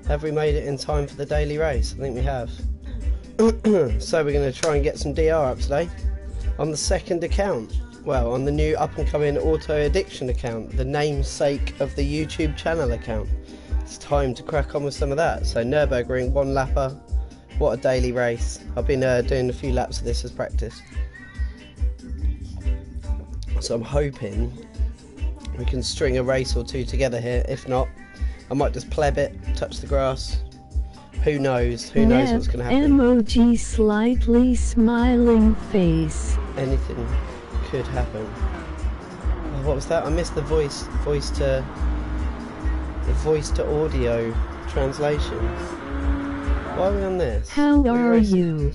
Have we made it in time for the daily race? I think we have. So we're going to try and get some DR up today on the second account. Well, on the new up-and-coming Auto Addiction account, the namesake of the YouTube channel account. It's time to crack on with some of that. So Nurburgring, one lapper. What a daily race. I've been doing a few laps of this as practice. So I'm hoping we can string a race or two together here. If not, I might just pleb it, touch the grass. Who knows? Who knows what's going to happen? Emoji slightly smiling face. Anything could happen. Oh, what was that? I missed the voice to audio translation. Why are we on this? How are you?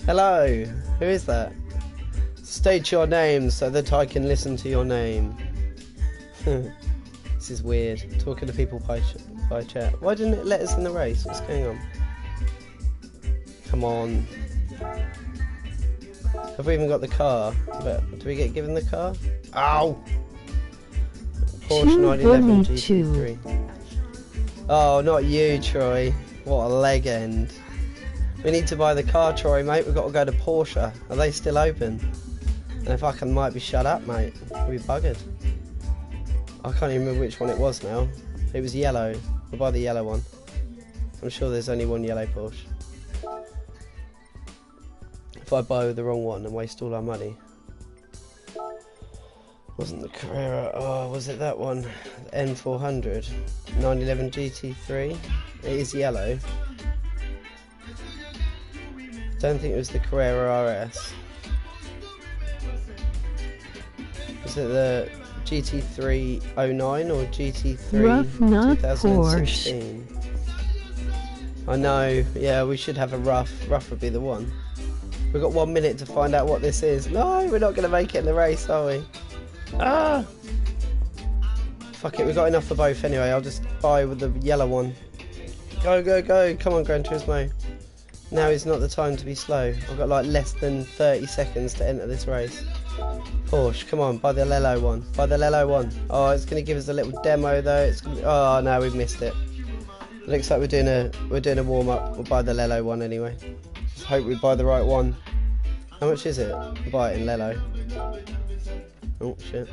Hello. Who is that? State your name so that I can listen to your name. This is weird. Talking to people by chat. Why didn't it let us in the race? What's going on? Come on. Have we even got the car? Do we get given the car? Ow! Porsche 911 GT3. Oh, not you, Troy. What a leg end. We need to buy the car, Troy, mate. We've got to go to Porsche. Are they still open? And if I might be shut up, mate. We'll be buggered. I can't even remember which one it was now. It was yellow. We'll buy the yellow one. I'm sure there's only one yellow Porsche. If I buy the wrong one and waste all our money. Wasn't the Carrera? Oh, was it that one? The N400. 911 GT3. It is yellow. Don't think it was the Carrera RS. Was it the GT3 09 or GT3 Rough, not 2016? Porsche. I know, yeah, we should have a rough. Rough would be the one. We've got 1 minute to find out what this is. No, we're not going to make it in the race, are we? Ah! Fuck it, we've got enough for both anyway. I'll just buy with the yellow one. Go, go, go. Come on, Gran Turismo. Now is not the time to be slow. I've got like less than 30 seconds to enter this race. Porsche, come on, buy the Lelo one. Buy the Lelo one. Oh, it's going to give us a little demo though. It's gonna be, oh no, we've missed it. Looks like we're doing a warm up. We'll buy the Lelo one anyway. Just hope we buy the right one. How much is it? We'll buy it in Lelo. Oh shit.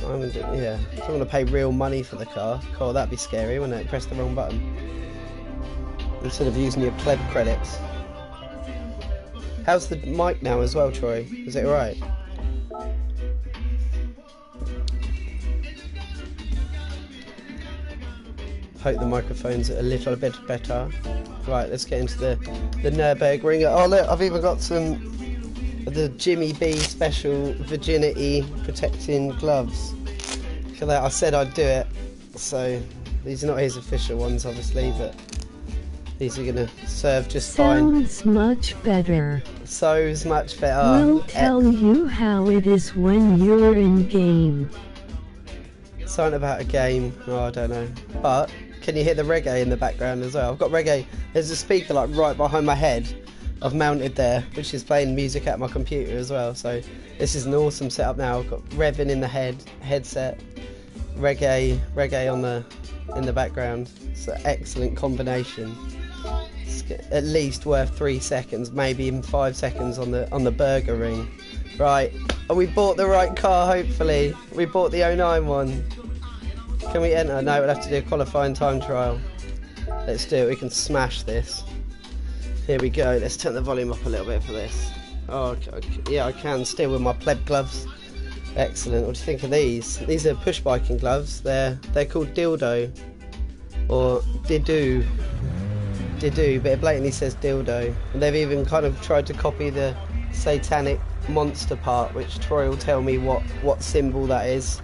Yeah, I don't want to pay real money for the car. Cool, that'd be scary, wouldn't it? Press the wrong button instead of using your pleb credits. How's the mic now as well, Troy? Is it alright? Hope the microphone's a little bit better. Right, let's get into the Nurburgring. Oh look, I've even got some of the Jimmy B special virginity protecting gloves. Look at that, I said I'd do it. So, these are not his official ones obviously, but these are going to serve just fine. Sounds much better. So much better. We'll tell you how it is when you're in game. Something about a game. Oh, I don't know. But can you hear the reggae in the background as well? I've got reggae. There's a speaker like right behind my head. I've mounted there, which is playing music at my computer as well. So this is an awesome setup now. I've got revving in the headset, reggae in the background. It's an excellent combination. At least worth 3 seconds, maybe even 5 seconds on the burger ring. Right, oh, we bought the right car. Hopefully, we bought the 09 one. Can we enter? No, we'll have to do a qualifying time trial. Let's do it. We can smash this. Here we go. Let's turn the volume up a little bit for this. Oh, yeah, I can still with my pleb gloves. Excellent. What do you think of these? These are push biking gloves. They're called Dildo or Didoo. Didoo, but it blatantly says dildo. And they've even kind of tried to copy the satanic monster part, which Troy will tell me what symbol that is.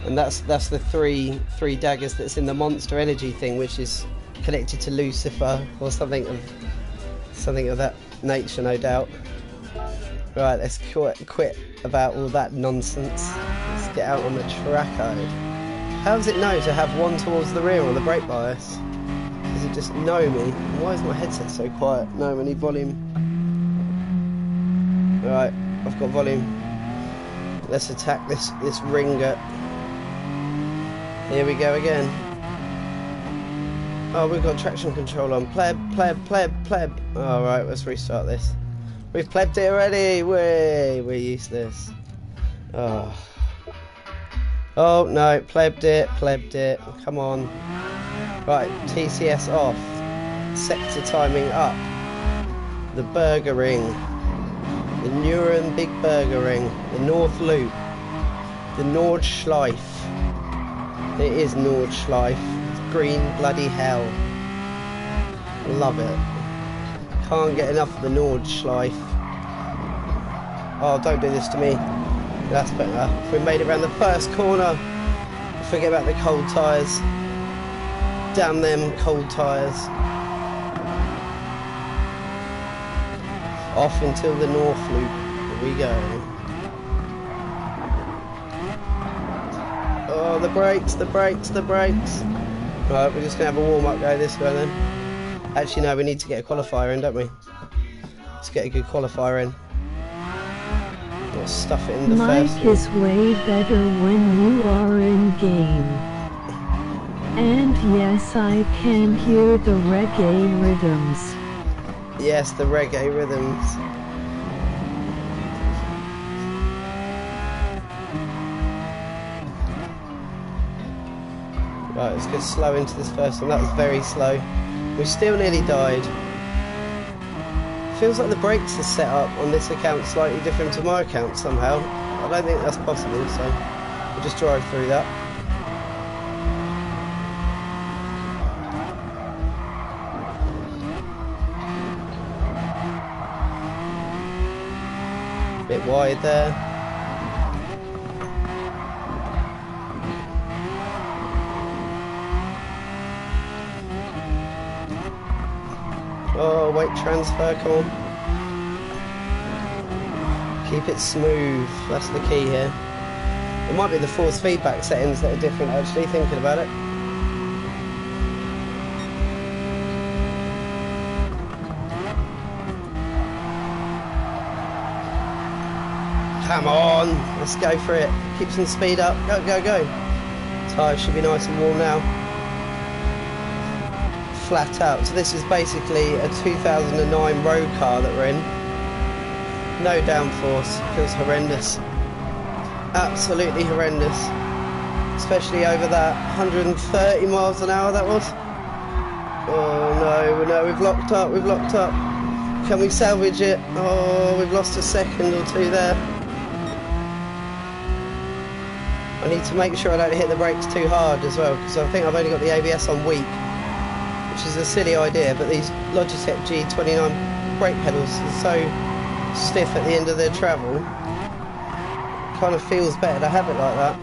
And that's the three daggers that's in the Monster Energy thing, which is connected to Lucifer or something of that nature, no doubt. Right, let's quit about all that nonsense. Let's get out on the track. How does it know to have one towards the rear on the brake bias? Does it just know me? Why is my headset so quiet? No, we need volume. Right, I've got volume. Let's attack this ringer. Here we go again. Oh, we've got traction control on. Pleb. Alright, let's restart this. We've plebbed it already. We're useless. Oh. Oh no, plebbed it. Come on. Right, TCS off. Sector timing up. The Burger Ring. The Nurburgring. The North Loop. The Nordscleife. It is Nordscleife. It's green bloody hell. Love it. Can't get enough of the Nordscleife. Oh, don't do this to me. That's better. We made it around the first corner. Forget about the cold tyres. Damn them cold tyres. Off until the North Loop. Here we go. Oh, the brakes. Right, we're just going to have a warm-up go this way then. Actually, no, we need to get a qualifier in, don't we? Let's get a good qualifier in. We'll stuff it in the first. Mic is way better when you are in game. And yes, I can hear the reggae rhythms. Yes, the reggae rhythms. Right, let's get slow into this first one. That was very slow. We still nearly died. Feels like the brakes are set up on this account slightly different to my account somehow. I don't think that's possible, so we'll just drive through that. Bit wide there. Oh, weight transfer, come on. Keep it smooth, that's the key here. It might be the force feedback settings that are different actually, thinking about it. Come on, let's go for it. Keep some speed up, go. Tyres should be nice and warm now. Flat out. So this is basically a 2009 road car that we're in. No downforce. Feels horrendous. Absolutely horrendous. Especially over that 130 miles an hour that was. Oh no, we've locked up. Can we salvage it? Oh, we've lost a second or two there. I need to make sure I don't hit the brakes too hard as well, because I think I've only got the ABS on weak, which is a silly idea, but these Logitech G29 brake pedals are so stiff at the end of their travel. It kind of feels better to have it like that.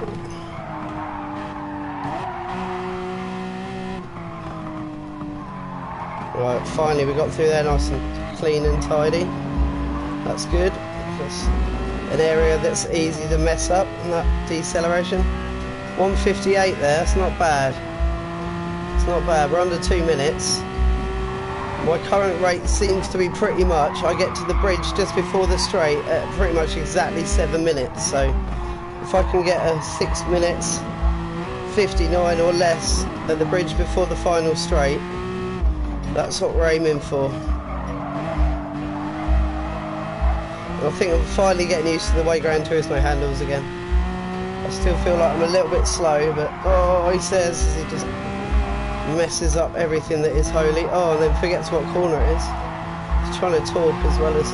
Right, finally we got through there nice and clean and tidy. That's good. That's an area that's easy to mess up, and that deceleration. 158 there, that's not bad. Not bad, we're under 2 minutes. My current rate seems to be pretty much, I get to the bridge just before the straight at pretty much exactly 7 minutes, so if I can get a 6 minutes 59 or less at the bridge before the final straight, that's what we're aiming for. And I think I'm finally getting used to the way Gran Turismo handles again. I still feel like I'm a little bit slow, but oh, he says he just messes up everything that is holy. Oh, and then forgets what corner it is. He's trying to talk as well as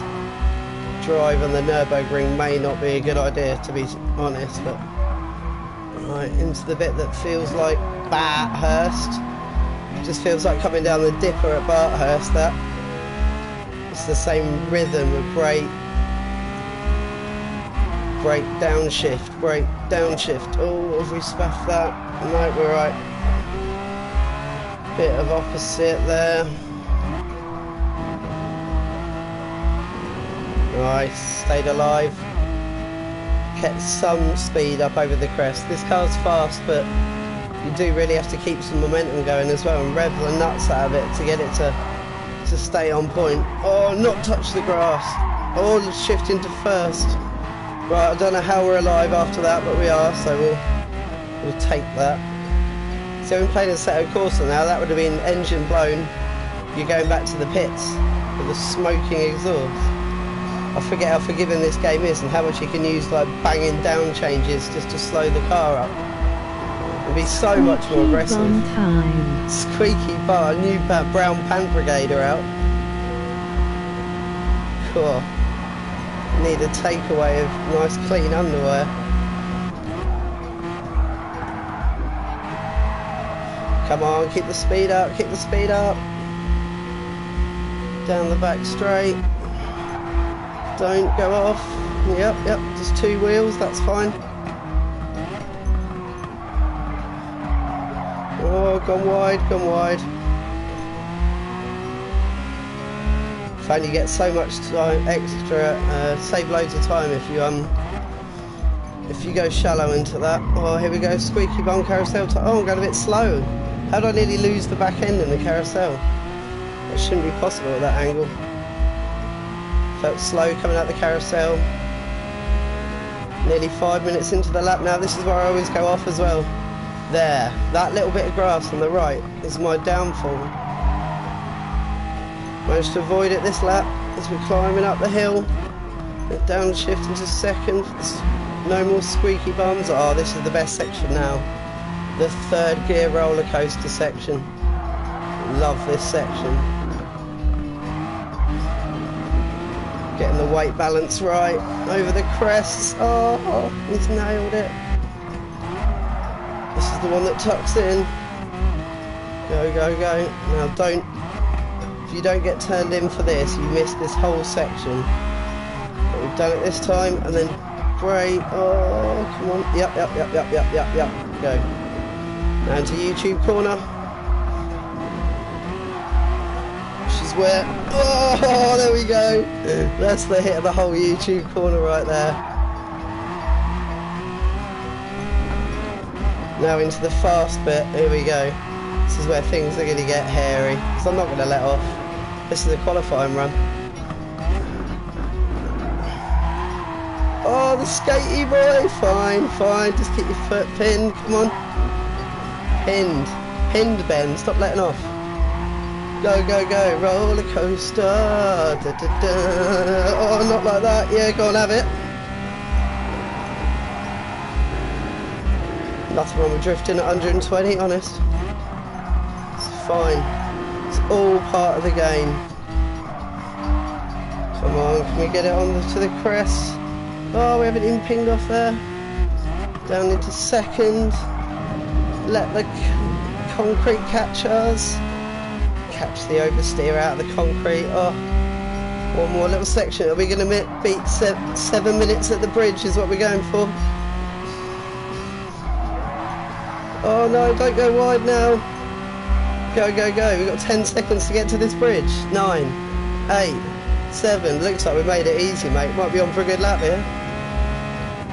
drive on the Nurburgring may not be a good idea, to be honest, but right, into the bit that feels like Bathurst. Just feels like coming down the dipper at Bathurst. That it's the same rhythm of brake downshift, brake downshift. Oh, have we spaffed that? No, we're right. Bit of opposite there. Nice, stayed alive. Kept some speed up over the crest. This car's fast, but you do really have to keep some momentum going as well and rev the nuts out of it to get it to stay on point. Oh, not touch the grass. Oh, shift into first. Right, I don't know how we're alive after that, but we are, so we'll take that. So we've been playing Assetto Corsa now, that would have been engine blown. You're going back to the pits with the smoking exhaust. I forget how forgiving this game is and how much you can use like banging down changes just to slow the car up. It'd be so much more aggressive. Squeaky bar, new brown pant brigade are out. Cool. Need a takeaway of nice clean underwear. Come on, keep the speed up, keep the speed up. Down the back straight. Don't go off. Yep, just 2 wheels, that's fine. Oh, gone wide, gone wide. Found you get so much time extra, save loads of time if you go shallow into that. Oh, here we go, squeaky bum carousel. Oh, I'm going a bit slow. How did I nearly lose the back end in the carousel? That shouldn't be possible at that angle. Felt slow coming out the carousel. Nearly 5 minutes into the lap now. This is where I always go off as well. There, that little bit of grass on the right is my downfall. Managed to avoid it this lap as we're climbing up the hill. Downshift into second. No more squeaky bums. Oh, this is the best section now. The 3rd gear roller coaster section. Love this section. Getting the weight balance right over the crests. Oh, he's nailed it. This is the one that tucks in. Go, go, go. Now if you don't get turned in for this, you miss this whole section. But we've done it this time, and then brake. Oh, come on. Yep. Go. Now into YouTube corner. Where, oh, there we go. That's the hit of the whole YouTube corner right there. Now into the fast bit. Here we go. This is where things are going to get hairy, so I'm not going to let off. This is a qualifying run. Oh, the skatey boy. Fine. Just keep your foot pinned. Come on. Pinned, Ben. Stop letting off. Go, roller coaster. Oh, not like that. Yeah, go on, have it. Nothing wrong with drifting at 120, honest. It's fine. It's all part of the game. Come on, can we get it on to the crest? Oh, we haven't even pinged off there. Down into second. Let the concrete catch us. Catch the oversteer out of the concrete. Oh, one more little section. Are we going to beat 7 minutes at the bridge is what we're going for? Oh no, don't go wide now. Go. We've got 10 seconds to get to this bridge. 9, 8, 7. Looks like we made it easy, mate. Might be on for a good lap here.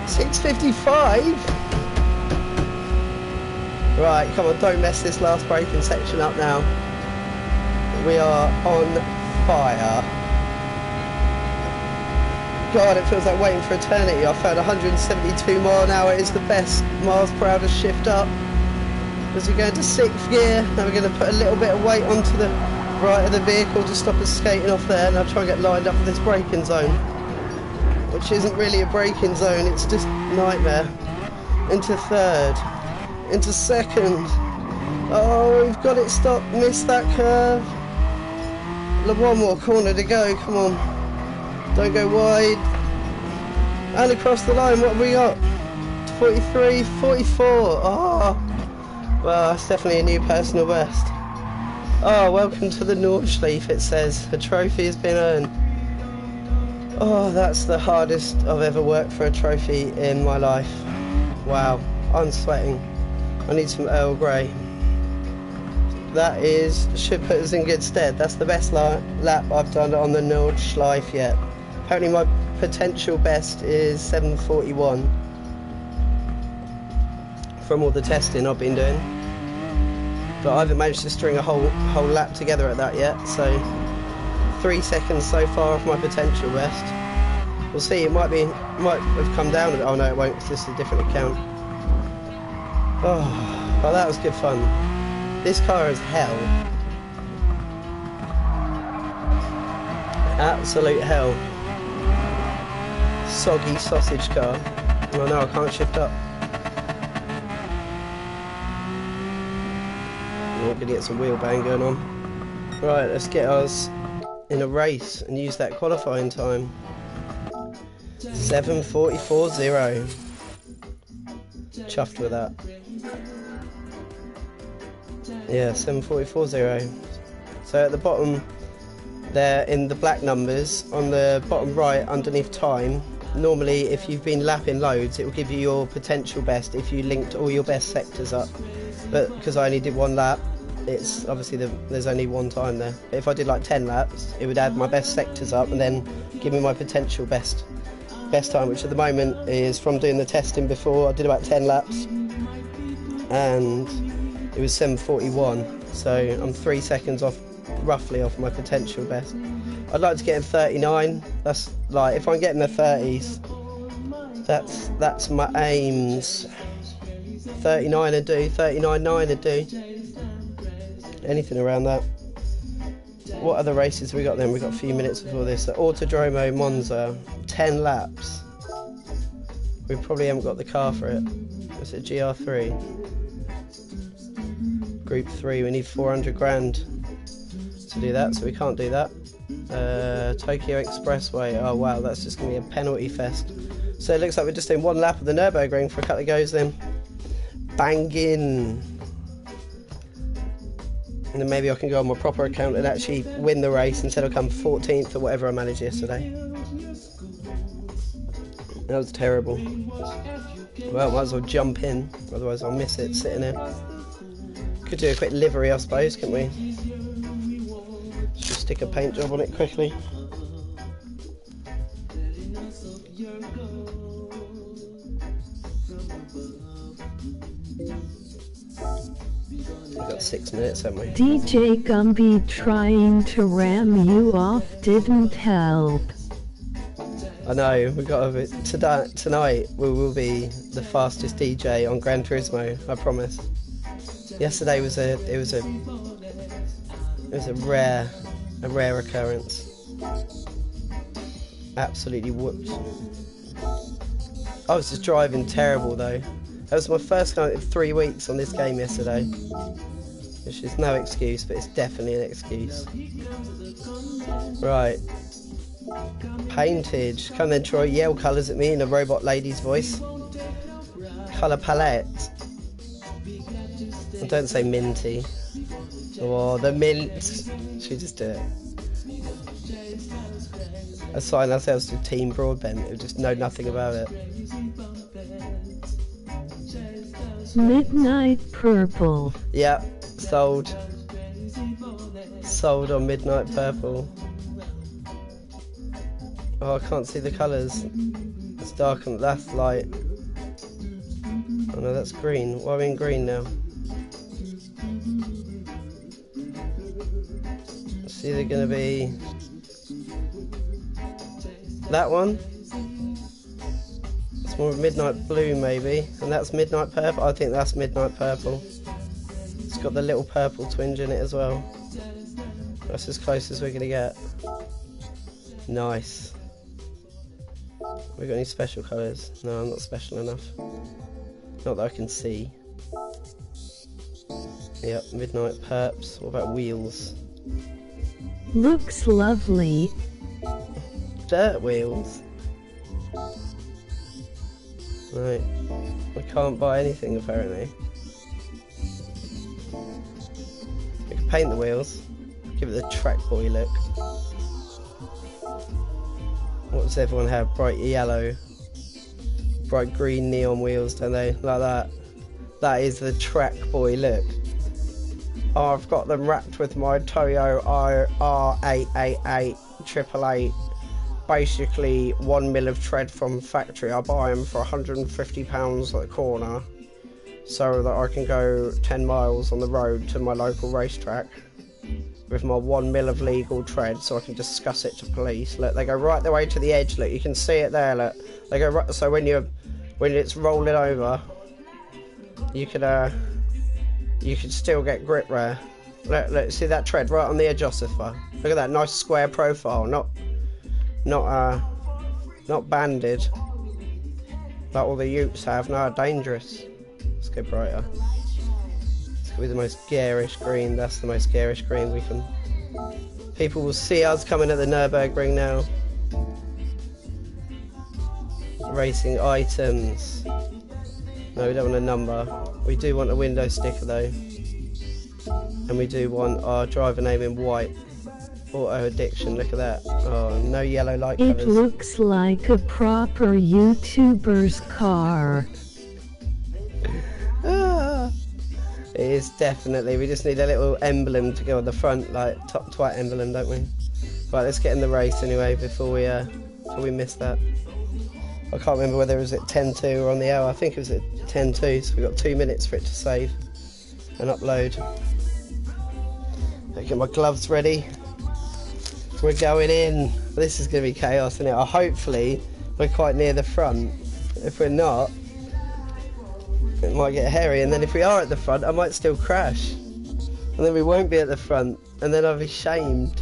6:55. Right, come on, don't mess this last braking section up now. We are on fire. God, it feels like waiting for eternity. I found 172 mile an hour is the best miles per hour to shift up. As we go into 6th gear, now we're going to put a little bit of weight onto the right of the vehicle to stop us skating off there. Now try and get lined up for this braking zone, which isn't really a braking zone, it's just nightmare. Into 3rd, into 2nd. Oh, we've got it stopped, missed that curve. One more corner to go, come on. Don't go wide. And across the line, what have we got? 43, 44. Oh, well, that's definitely a new personal best. Oh, welcome to the Nordscleife, it says. A trophy has been earned. Oh, that's the hardest I've ever worked for a trophy in my life. Wow, I'm sweating. I need some Earl Grey. That should put us in good stead. That's the best lap I've done on the Nordscleife yet. Apparently my potential best is 7:41 from all the testing I've been doing. But I haven't managed to string a whole lap together at that yet, so 3 seconds so far off my potential best. We'll see. It might have come down a bit. Oh no, it won't, because this is a different account. Oh, well, that was good fun. This car is hell. Absolute hell. Soggy sausage car. Oh no, I can't shift up. We're gonna get some wheel bang going on. Right, let's get us in a race and use that qualifying time. 7:44.0. Chuffed with that. Yeah, 7:44.0. So at the bottom there, in the black numbers, on the bottom right underneath time, normally if you've been lapping loads it will give you your potential best if you linked all your best sectors up. But because I only did one lap, it's obviously there's only one time there. But if I did like 10 laps, it would add my best sectors up and then give me my potential best time, which at the moment is, from doing the testing before, I did about 10 laps and it was 7:41, so I'm 3 seconds off, roughly off my potential best. I'd like to get in 39. That's like, if I'm getting the 30s, that's my aims. 39 would do, 39.9 would do. Anything around that. What other races have we got then? We've got a few minutes before this. So Autodromo Monza, 10 laps. We probably haven't got the car for it. It's a GR3. Group 3, we need 400 grand to do that, so we can't do that. Tokyo Expressway, oh wow, that's just going to be a penalty fest. So it looks like we're just doing one lap of the Nurburgring for a couple of goes then. Banging! And then maybe I can go on my proper account and actually win the race instead of come 14th or whatever I managed yesterday. That was terrible. Well, might as well jump in, otherwise I'll miss it sitting here. Could do a quick livery, I suppose, couldn't we? Just stick a paint job on it quickly. We've got 6 minutes, haven't we? DJ Gumby trying to ram you off didn't help. I know, we got a tonight we will be the fastest DJ on Gran Turismo, I promise. Yesterday was a rare occurrence. Absolutely whooped. I was just driving terrible though. That was my first time in 3 weeks on this game yesterday. Which is no excuse, but it's definitely an excuse. Right. Paintage. Come then, Troy. Yell colours at me in a robot lady's voice. Colour palette. And don't say minty. Oh, the mint. Should we just do it? Assign ourselves to Team Broadbent. We'll just know nothing about it. Midnight Purple. Yeah, sold. Sold on Midnight Purple. Oh, I can't see the colours. It's dark and that's light. Oh no, that's green. Why are we in green now? It's either going to be that one. It's more midnight blue maybe, and that's midnight purple. I think that's midnight purple. It's got the little purple twinge in it as well. That's as close as we're going to get. Nice. We got any special colours? No, I'm not special enough. Not that I can see. Yep, midnight perps. What about wheels? Looks lovely. Dirt wheels. Right. We can't buy anything apparently. We can paint the wheels. Give it the track boy look. What does everyone have? Bright yellow, bright green neon wheels, don't they? Like that. That is the track boy look. Oh, I've got them wrapped with my Toyo R888 888. Basically 1 mil of tread from factory. I buy them for £150 at the corner so that I can go 10 miles on the road to my local racetrack. with my 1 mil of legal tread, so I can discuss it to police. Look, they go right the way to the edge. Look, you can see it there. Look, they go right. So when it's rolling over, you could still get grip there. Look, see that tread right on the edge, Ossifer. Look at that nice square profile, not banded like all the utes have. No, dangerous. Let's go brighter. It's gonna be the most garish green. That's the most garish green we can. People will see us coming at the Nurburgring now. Racing items. No, we don't want a number. We do want a window sticker though. And we do want our driver name in white. Auto addiction, look at that. Oh, no yellow light colours. It looks like a proper YouTuber's car. It is definitely. We just need a little emblem to go on the front, like top twat emblem, don't we? Right, let's get in the race anyway before we miss that. I can't remember whether it was at 10:2 or on the hour. I think it was at 10:2, so we've got 2 minutes for it to save and upload. I'll get my gloves ready. We're going in. This is going to be chaos, isn't it? Hopefully we're quite near the front. If we're not, it might get hairy, and then if we are at the front, I might still crash. And then we won't be at the front, and then I'll be shamed.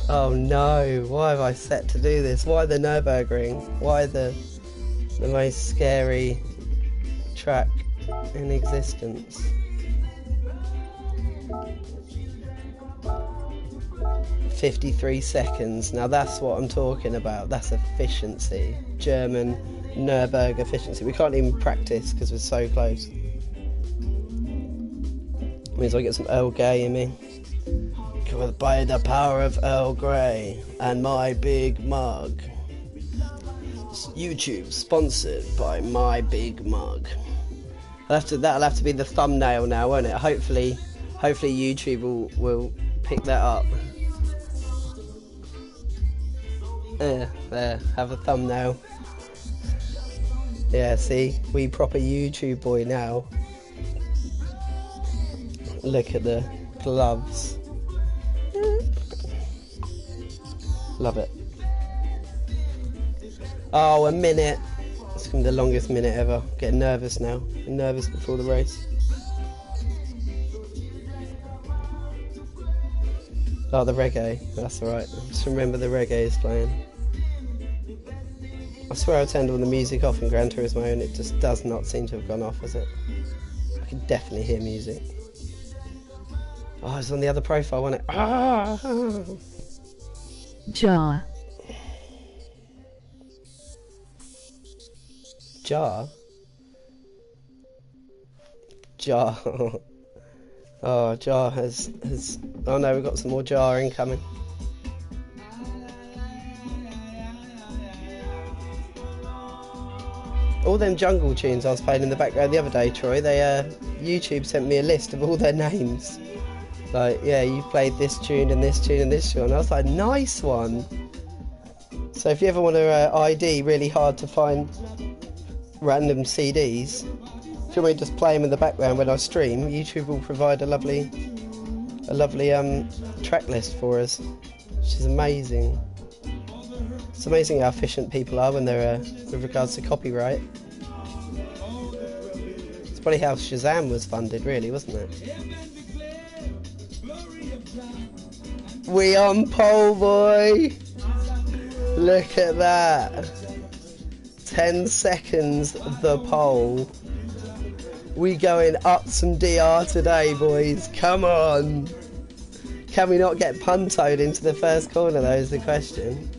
Oh no, why have I set to do this? Why the Nurburgring? Why the most scary track in existence? "53 seconds. Now that's what I'm talking about. That's efficiency. German Nürburgring efficiency. We can't even practice because we're so close. Means I get some Earl Grey in me. By the power of Earl Grey and my big mug. YouTube sponsored by my big mug. That'll have to be the thumbnail now, won't it? Hopefully YouTube will pick that up. There, have a thumbnail. Yeah, see, we proper YouTube boy now. Look at the gloves. Love it. Oh, a minute. It's gonna be the longest minute ever. Getting nervous now. I'm nervous before the race. Oh, the reggae. That's alright. Just remember the reggae is playing. I swear I turned all the music off in Gran Turismo and it just does not seem to have gone off, has it? I can definitely hear music. Oh, it's on the other profile, wasn't it? Ah! Jaw. Jar? Jar. Oh, Jar has... Oh no, we've got some more Jar incoming. All them jungle tunes I was playing in the background the other day, Troy, YouTube sent me a list of all their names. Like, yeah, you've played this tune and this tune and this tune. And I was like, nice one. So if you ever want to ID really hard to find random CDs, if you want me to just play them in the background when I stream, YouTube will provide a lovely track list for us, which is amazing. It's amazing how efficient people are when they're with regards to copyright. It's probably how Shazam was funded, really, wasn't it? We on pole, boy! Look at that! 10 seconds the pole. We going up some DR today, boys. Come on! Can we not get puntoed into the first corner, though, is the question.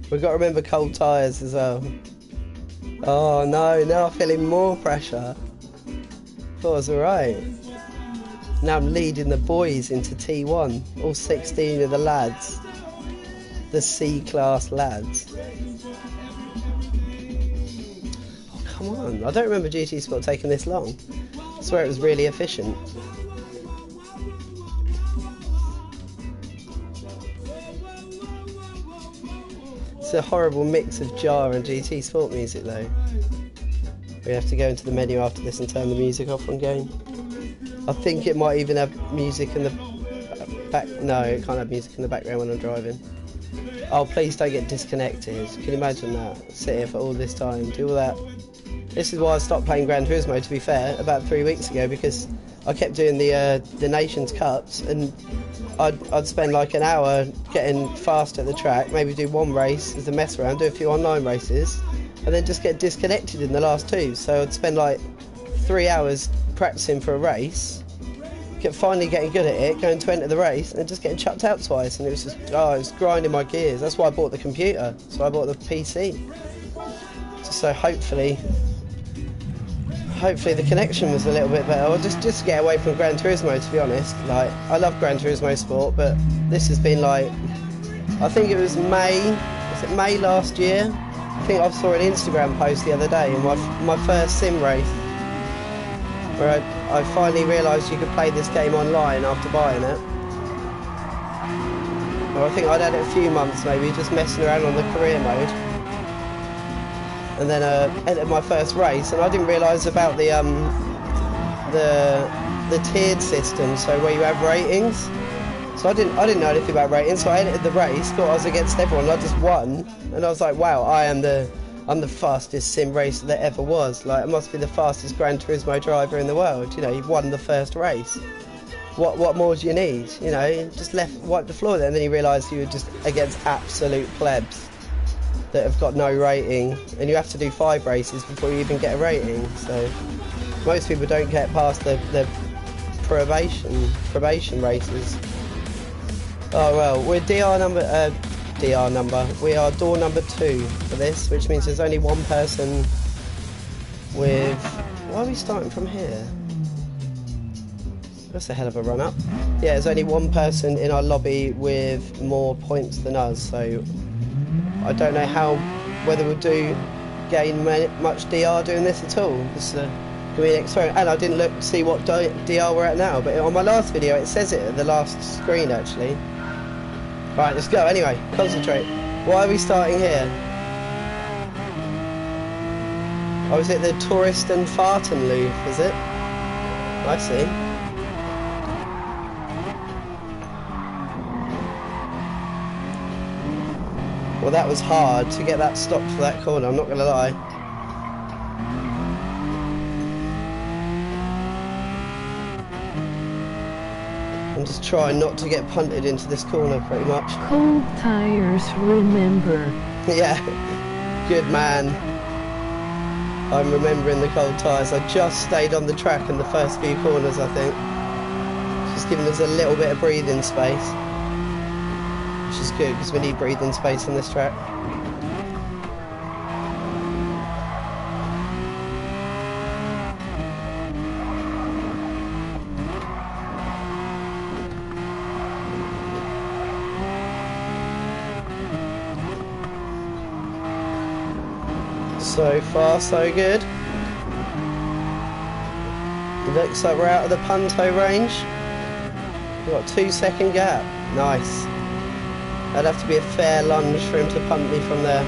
We've got to remember cold tyres as well. Oh no, now I'm feeling more pressure. Thought it was alright. Now I'm leading the boys into T1. All 16 of the lads. The C-class lads. Oh, come on. I don't remember GT Sport taking this long. I swear it was really efficient. It's a horrible mix of Jar and GT Sport music though. We have to go into the menu after this and turn the music off on game. I think it might even have music in the No, it can't have music in the background when I'm driving. Oh, please don't get disconnected. Can you imagine that? Sit here for all this time, do all that. This is why I stopped playing Gran Turismo, to be fair, about 3 weeks ago, because I kept doing the Nations Cups, and I'd spend like an hour getting fast at the track, maybe do one race as a mess around, do a few online races, and then just get disconnected in the last two. So I'd spend like 3 hours practicing for a race, finally getting good at it, going to enter the race, and then just getting chucked out twice, and it was just, it was grinding my gears. That's why I bought the computer, so I bought the PC. So hopefully the connection was a little bit better, or just to get away from Gran Turismo, to be honest. Like, I love Gran Turismo Sport, but this has been like, I think it was May last year? I think I saw an Instagram post the other day in my first sim race, where I finally realised you could play this game online after buying it. Or I think I'd had it a few months maybe, just messing around on the career mode. And then entered my first race, and I didn't realise about the tiered system, so where you have ratings. So I didn't know anything about ratings, so I entered the race, thought I was against everyone, and I just won, and I was like, wow, I'm the fastest sim racer that ever was. Like, I must be the fastest Gran Turismo driver in the world. You know, you've won the first race. What more do you need? You know, you just wiped the floor there, and then you realise you were just against absolute plebs that have got no rating, and you have to do 5 races before you even get a rating. So most people don't get past the probation races. Oh well, we're we are door number 2 for this, which means there's only one person with... Why are we starting from here? That's a hell of a run up. Yeah, there's only one person in our lobby with more points than us, so I don't know whether we'll gain much DR doing this at all. This is going to be an experiment. And I didn't see what DR we're at now, but on my last video it says it at the last screen actually. Right, let's go. Anyway, concentrate. Why are we starting here? Oh, is it the Tourist and Farten Loop, is it? I see. Well, that was hard to get that stopped for that corner, I'm not going to lie. I'm just trying not to get punted into this corner, pretty much. Cold tires, remember. Yeah, good man. I'm remembering the cold tyres. I just stayed on the track in the first few corners, I think. Just giving us a little bit of breathing space. Which is good, because we need breathing space on this track. So far, so good. It looks like we're out of the punto range. We've got a 2-second gap. Nice. That'd have to be a fair lunge for him to punt me from there.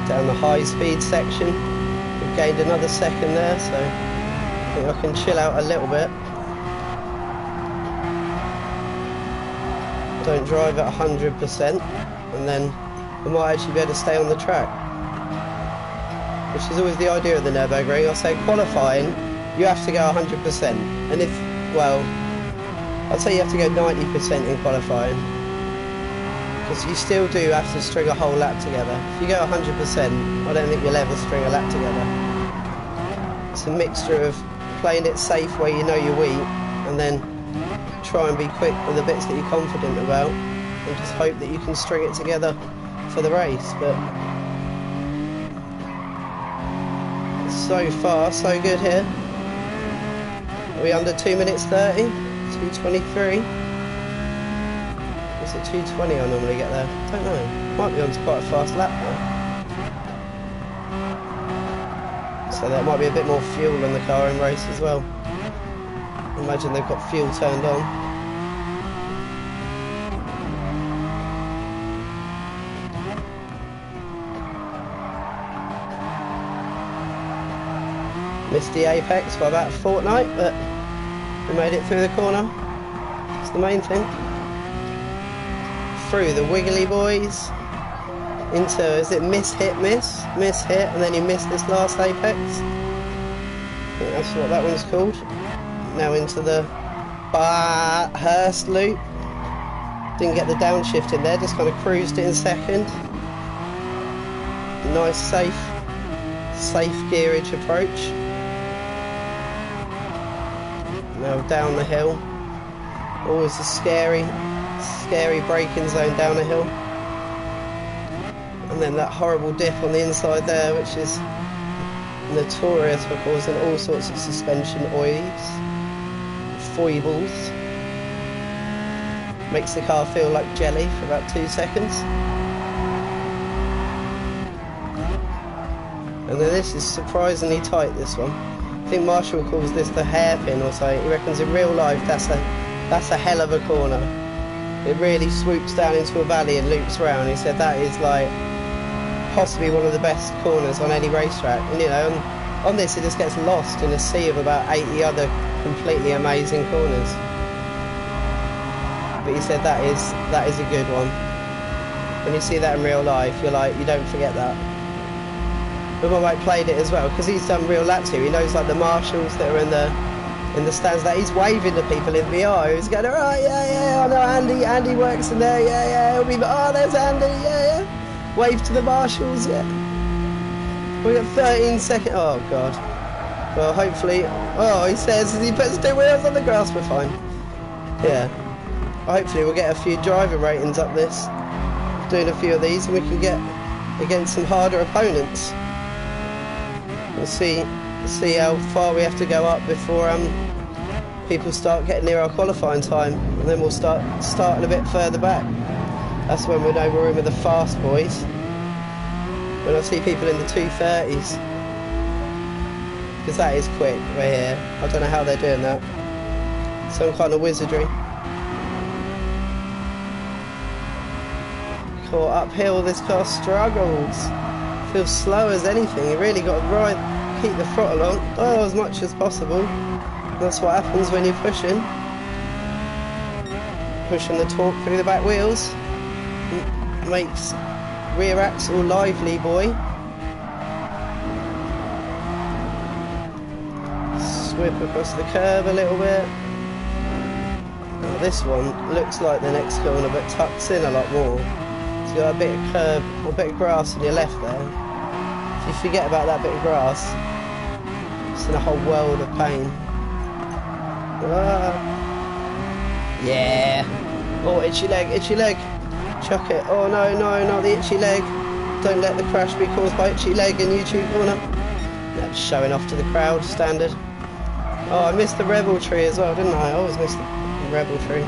Down the high speed section, we've gained another second there, so I think I can chill out a little bit. Don't drive at 100%, and then I might actually be able to stay on the track, which is always the idea of the Nurburgring. I say qualifying, you have to go 100%, and I'd say you have to go 90% in qualifying, because you still do have to string a whole lap together. If you go 100%, I don't think you'll ever string a lap together. It's a mixture of playing it safe where you know you're weak, and then try and be quick with the bits that you're confident about, and just hope that you can string it together for the race. But so far, so good here. Are we under 2 minutes 30? 2:23? Is it 2:20 I normally get there? I don't know. Might be on quite a fast lap now. So there might be a bit more fuel in the car in race as well. Imagine they've got fuel turned on. Missed the apex by about a fortnight, but we made it through the corner. It's the main thing. Through the wiggly boys into, is it miss hit, and then you miss this last apex. I think that's what that one's called. Now into the Hurst loop. Didn't get the downshift in there, just kind of cruised it in second. Nice safe gearage approach. Now down the hill. Always a scary braking zone down the hill. And then that horrible dip on the inside there, which is notorious for causing all sorts of suspension foibles. Makes the car feel like jelly for about 2 seconds. And then this is surprisingly tight, this one. I think Marshall calls this the hairpin or so. He reckons in real life that's a hell of a corner. It really swoops down into a valley and loops around. He said that is like possibly one of the best corners on any racetrack. And you know, on this it just gets lost in a sea of about 80 other completely amazing corners. But he said that is a good one. When you see that in real life, you're like, you don't forget that. But my mate played it as well because he's done real laps here. He knows like the marshals that are in the stands. That he's waving to people in VR. He's going, alright, yeah, I know Andy works in there, yeah, he'll be, oh, there's Andy, yeah. Wave to the marshals, yeah. We got 13 seconds. Oh god. Well, hopefully. Oh, he says as he puts 2 wheels on the grass, we're fine. Yeah. Hopefully we'll get a few driver ratings up this, doing a few of these, and we can get against some harder opponents. We'll see how far we have to go up before people start getting near our qualifying time, and then we'll starting a bit further back. That's when we know we're in with the fast boys. When I see people in the 230s, because that is quick. We're here. I don't know how they're doing that. Some kind of wizardry. Caught uphill, this car struggles. Feels slow as anything. You really got to keep the throttle on as much as possible. That's what happens when you're pushing the torque through the back wheels. Makes rear axle lively, boy. Swip across the curb a little bit. Now this one looks like the next corner, but tucks in a lot more. It's got a bit of curb, or a bit of grass on your left there. If you forget about that bit of grass, it's in a whole world of pain. Yeah. Oh, itchy leg. Chuck it. Oh no, not the itchy leg. Don't let the crash be caused by itchy leg in YouTube corner. That's showing off to the crowd, standard. Oh, I missed the rebel tree as well, didn't I? I always miss the rebel tree.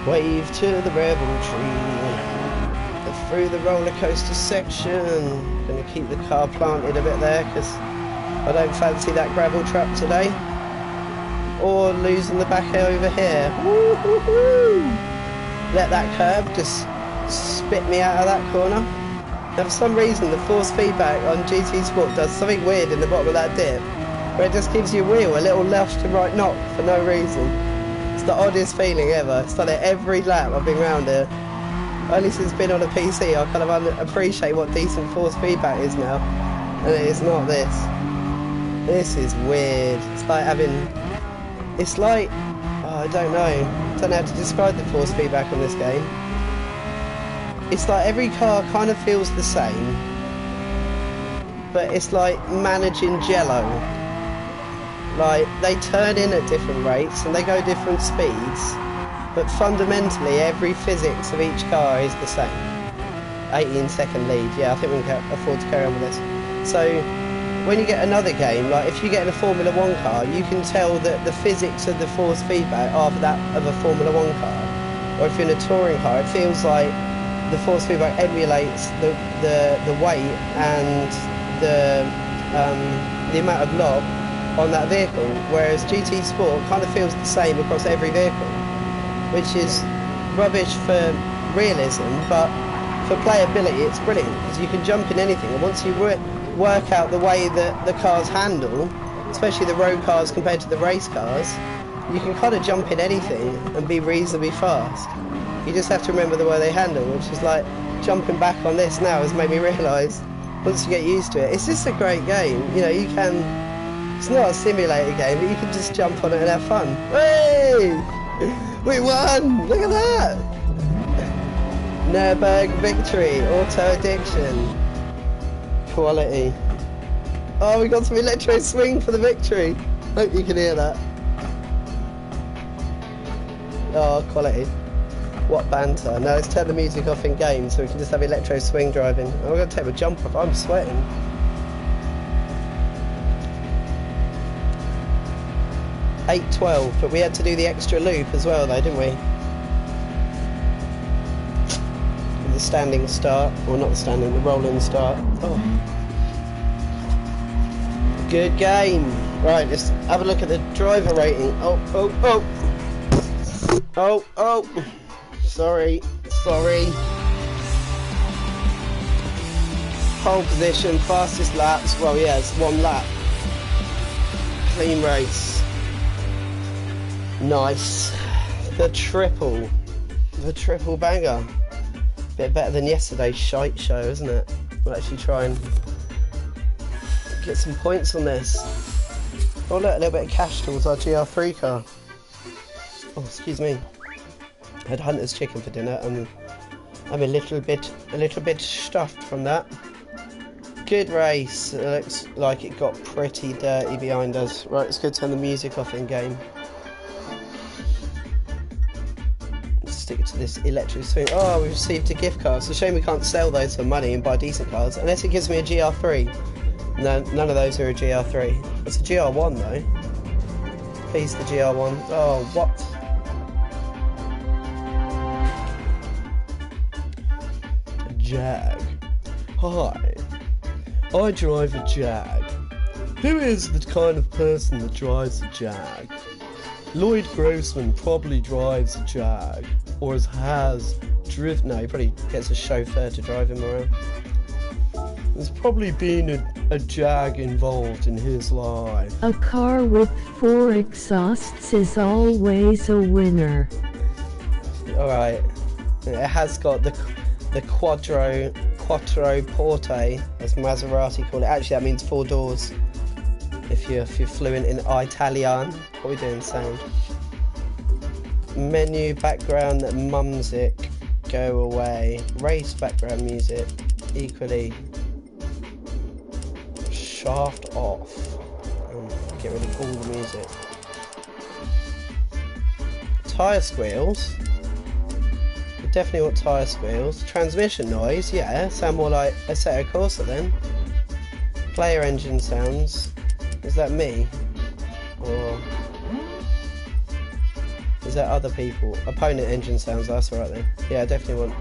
Wave to the rebel tree. Through the roller coaster section. Gonna keep the car planted a bit there because I don't fancy that gravel trap today. Or losing the back over here. Woo-hoo-hoo. Let that curb just spit me out of that corner. Now for some reason the force feedback on GT Sport does something weird in the bottom of that dip, where it just gives your wheel a little left to right knock for no reason. It's the oddest feeling ever. It's done it every lap I've been round here. Only since being on a PC I kind of appreciate what decent force feedback is now. And it is not this. This is weird. It's like having... It's like, I don't know how to describe the force feedback on this game. It's like every car kind of feels the same, but it's like managing Jello. Like, they turn in at different rates and they go different speeds, but fundamentally every physics of each car is the same. 18-second lead, yeah, I think we can afford to carry on with this. So, when you get another game, like if you get in a Formula 1 car, you can tell that the physics of the force feedback are that of a Formula 1 car. Or if you're in a touring car, it feels like the force feedback emulates the weight and the amount of lob on that vehicle, whereas GT Sport kind of feels the same across every vehicle, which is rubbish for realism, but for playability it's brilliant because you can jump in anything, and once work out the way that the cars handle, especially the road cars compared to the race cars, you can kind of jump in anything and be reasonably fast. You just have to remember the way they handle, which is like jumping back on this now has made me realise once you get used to it, it's just a great game. You know, you can, it's not a simulator game, but you can just jump on it and have fun. Hey! We won! Look at that! Nurburgring victory, auto addiction, quality. Oh, we got some electro swing for the victory. Hope you can hear that. Oh, quality. What banter. Now let's turn the music off in game so we can just have electro swing driving. I'm going to take my jump off, I'm sweating. $8.12, but we had to do the extra loop as well though, didn't we? The standing start, or not the standing, the rolling start. Oh. Good game. Right, let's have a look at the driver rating. Oh. Sorry. Pole position, fastest laps. Well, yeah, it's 1 lap. Clean race. Nice. The triple banger. Bit better than yesterday's shite show, isn't it? We'll actually try and get some points on this. Oh look, a little bit of cash towards our GR3 car. Oh, excuse me. I had Hunter's chicken for dinner and I'm a little bit stuffed from that. Good race. It looks like it got pretty dirty behind us. Right, let's go turn the music off in game. Stick to this electric swing. Oh, we received a gift card. It's a shame we can't sell those for money and buy decent cars unless it gives me a GR3. No, none of those are a GR3. It's a GR1 though. Please, the GR1. Oh, what? Jag. Hi. I drive a Jag. Who is the kind of person that drives a Jag? Lloyd Grossman probably drives a Jag, or has driven. No, he probably gets a chauffeur to drive him around. There's probably been a Jag involved in his life. A car with 4 exhausts is always a winner. Alright. It has got the Quattro Porte, as Maserati call it. Actually, that means 4 doors. If you're fluent in Italian. What are we doing, sound? Menu, background, mumsic, go away. Race, background music, equally. Shaft off. Get rid of all the music. Tyre squeals. We definitely want tyre squeals. Transmission noise, yeah, sound more like Assetto Corsa then. Player engine sounds. Is that me? Or is that other people? Opponent engine sounds, that's alright then. Yeah, I definitely want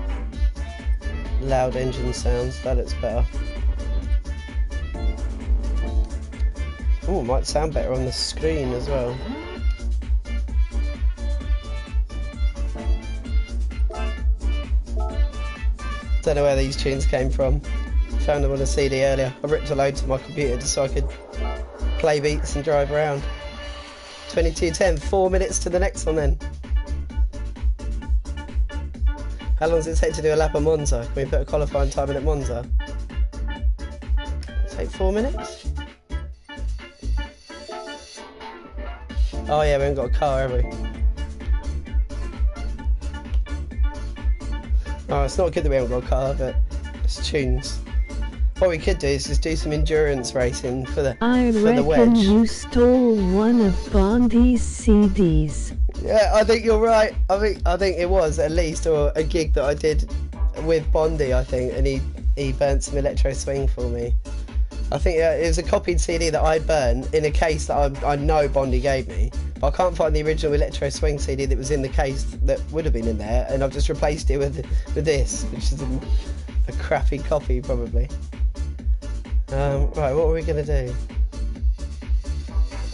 loud engine sounds, that looks better. Oh, it might sound better on the screen as well. Don't know where these tunes came from. Found them on a CD earlier. I ripped a load to my computer just so I could play beats and drive around. 22:10, 4 minutes to the next one then. How long does it take to do a lap of Monza? Can we put a qualifying time in at Monza? Take 4 minutes? Oh yeah, we haven't got a car, have we? Oh, it's not good that we haven't got a car, but it's tunes. What we could do is just do some endurance racing for the reckon you stole one of Bondi's CDs. Yeah, I think you're right. I think it was at least, or a gig that I did with Bondi, I think, and he burnt some electro swing for me. I think it was a copied CD that I burnt in a case that I know Bondi gave me, but I can't find the original electro swing CD that was in the case that would have been in there, and I've just replaced it with this, which is a crappy copy probably. Right, what are we going to do?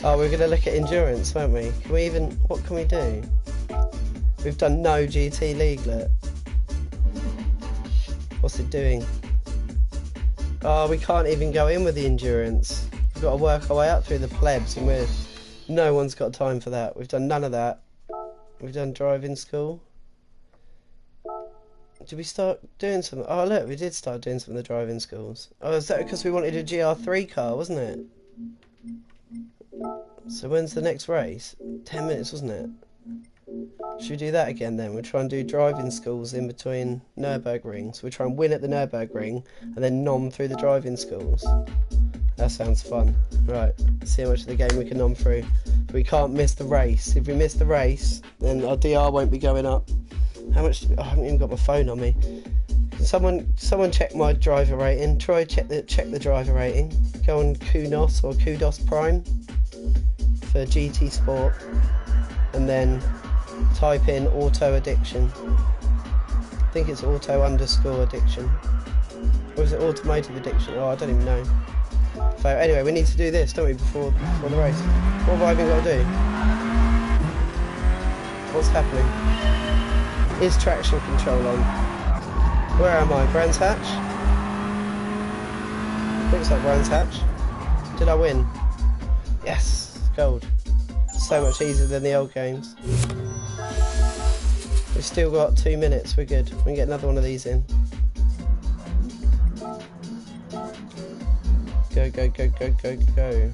Oh, we're going to look at endurance, won't we? Can we even... What can we do? We've done no GT leaguelet. What's it doing? Oh, we can't even go in with the endurance. We've got to work our way up through the plebs, and no one's got time for that. We've done none of that. We've done driving school. Did we start doing some? Oh look, we did start doing some of the driving schools. Oh, is that because we wanted a GR3 car, wasn't it? So when's the next race? 10 minutes, wasn't it? Should we do that again then? We'll try and do driving schools in between Nurburgring. So we'll try and win at the Nurburgring and then nom through the driving schools. That sounds fun. Right, let's see how much of the game we can nom through. But we can't miss the race. If we miss the race, then our DR won't be going up. How much? I haven't even got my phone on me. Someone check my driver rating. Troy, check the driver rating. Go on Kunos or Kudos Prime for GT Sport, and then type in auto addiction. I think it's auto_addiction, or is it automotive addiction? Oh, I don't even know. So anyway, we need to do this, don't we, before the race? What have I even got to do? What's happening? Is traction control on? Where am I? Brands Hatch? Looks like Brands Hatch. Did I win? Yes, gold. So much easier than the old games. We've still got 2 minutes, we're good. We can get another one of these in. Go, go, go, go, go, go.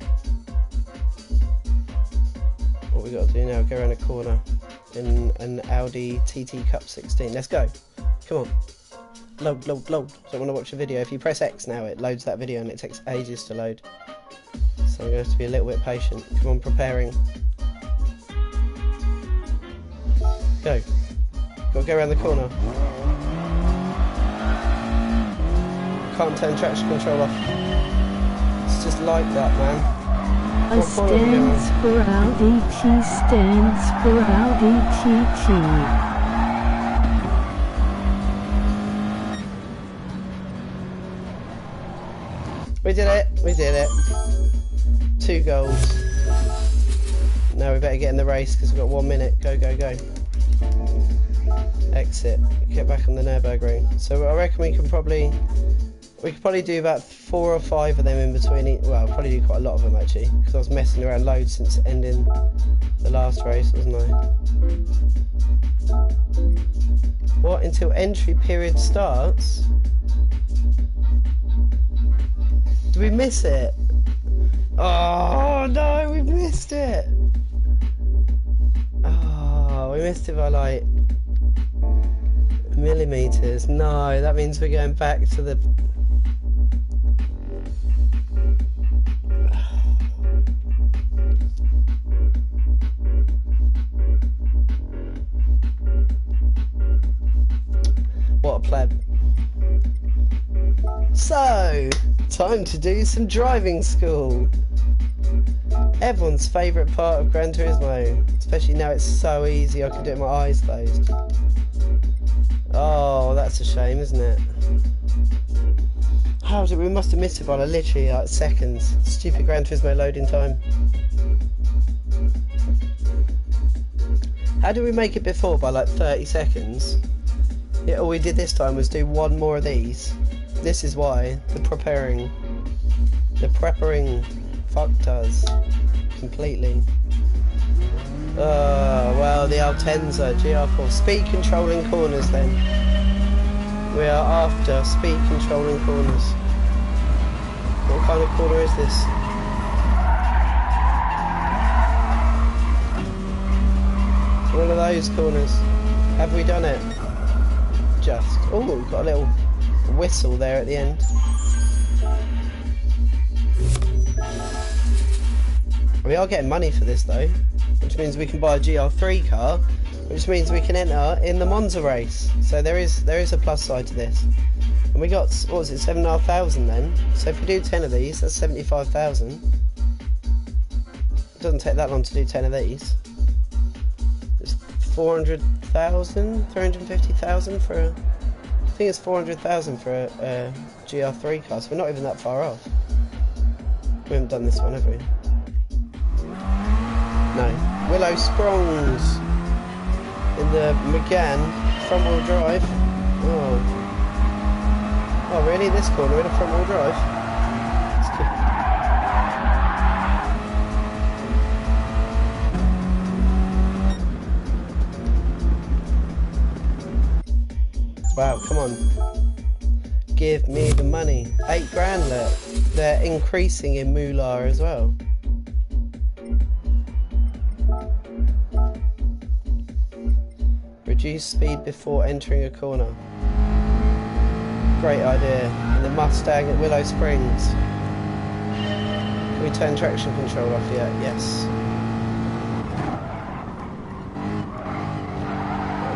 What we got to do now? Go around a corner in an Audi TT Cup 16. Let's go. Come on. Load, load, load. Don't want to watch a video. If you press X now, it loads that video and it takes ages to load. So I'm going to have to be a little bit patient. Come on, preparing. Go. Got to go around the corner. Can't turn traction control off. It's just like that, man. A stands for Audi, T stands for Audi TT. We did it, we did it. 2 goals. Now we better get in the race because we've got 1 minute. Go, go, go. Exit. Get back on the Nurburgring. So I reckon we could probably do about 4 or 5 of them in between. Well, probably do quite a lot of them actually, because I was messing around loads since ending the last race, wasn't I? What? Until entry period starts? Did we miss it? Oh no, we missed it! Oh, we missed it by like millimeters. No, that means we're going back to the... What a pleb. So, time to do some driving school. Everyone's favourite part of Gran Turismo, especially now it's so easy I can do it with my eyes closed. Oh, that's a shame, isn't it? How did we must have missed it by literally like seconds. Stupid Gran Turismo loading time. How did we make it before by like 30 seconds? Yeah, all we did this time was do 1 more of these. This is why the preparing fucked us completely. Well, the Altenza GR4 speed controlling corners. Then we are after speed controlling corners. What kind of corner is this? One of those corners. Have we done it? Just. Oh, we've got a little whistle there at the end. We are getting money for this though, which means we can buy a GR3 car, which means we can enter in the Monza race. So there is a plus side to this. And we got, what was it, 7,500 then? So if we do 10 of these, that's 75,000. It doesn't take that long to do 10 of these. It's 400,000, 350,000 for a... I think it's 400,000 for a GR3 car, so we're not even that far off. We haven't done this one, have we? No. Willow Sprongs in the McGann front wheel drive. Oh. Oh really? This corner in a front wheel drive? Wow, come on. Give me the money. 8 grand, look. They're increasing in moolah as well. Reduce speed before entering a corner. Great idea. And the Mustang at Willow Springs. Can we turn traction control off yet? Yes.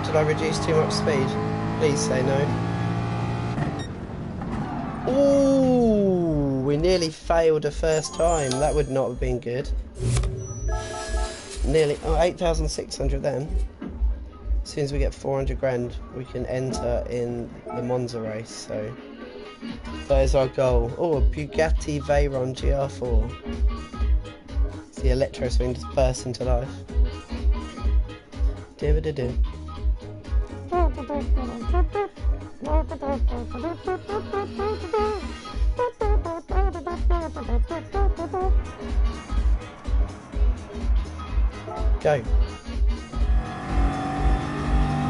Did I reduce too much speed? Please say no. Ooh, we nearly failed the first time. That would not have been good. Nearly, oh, 8,600 then. As soon as we get 400 grand, we can enter in the Monza race. So that is our goal. Oh, a Bugatti Veyron GR4. The electro swing just burst into life. Do-do-do-do. Go.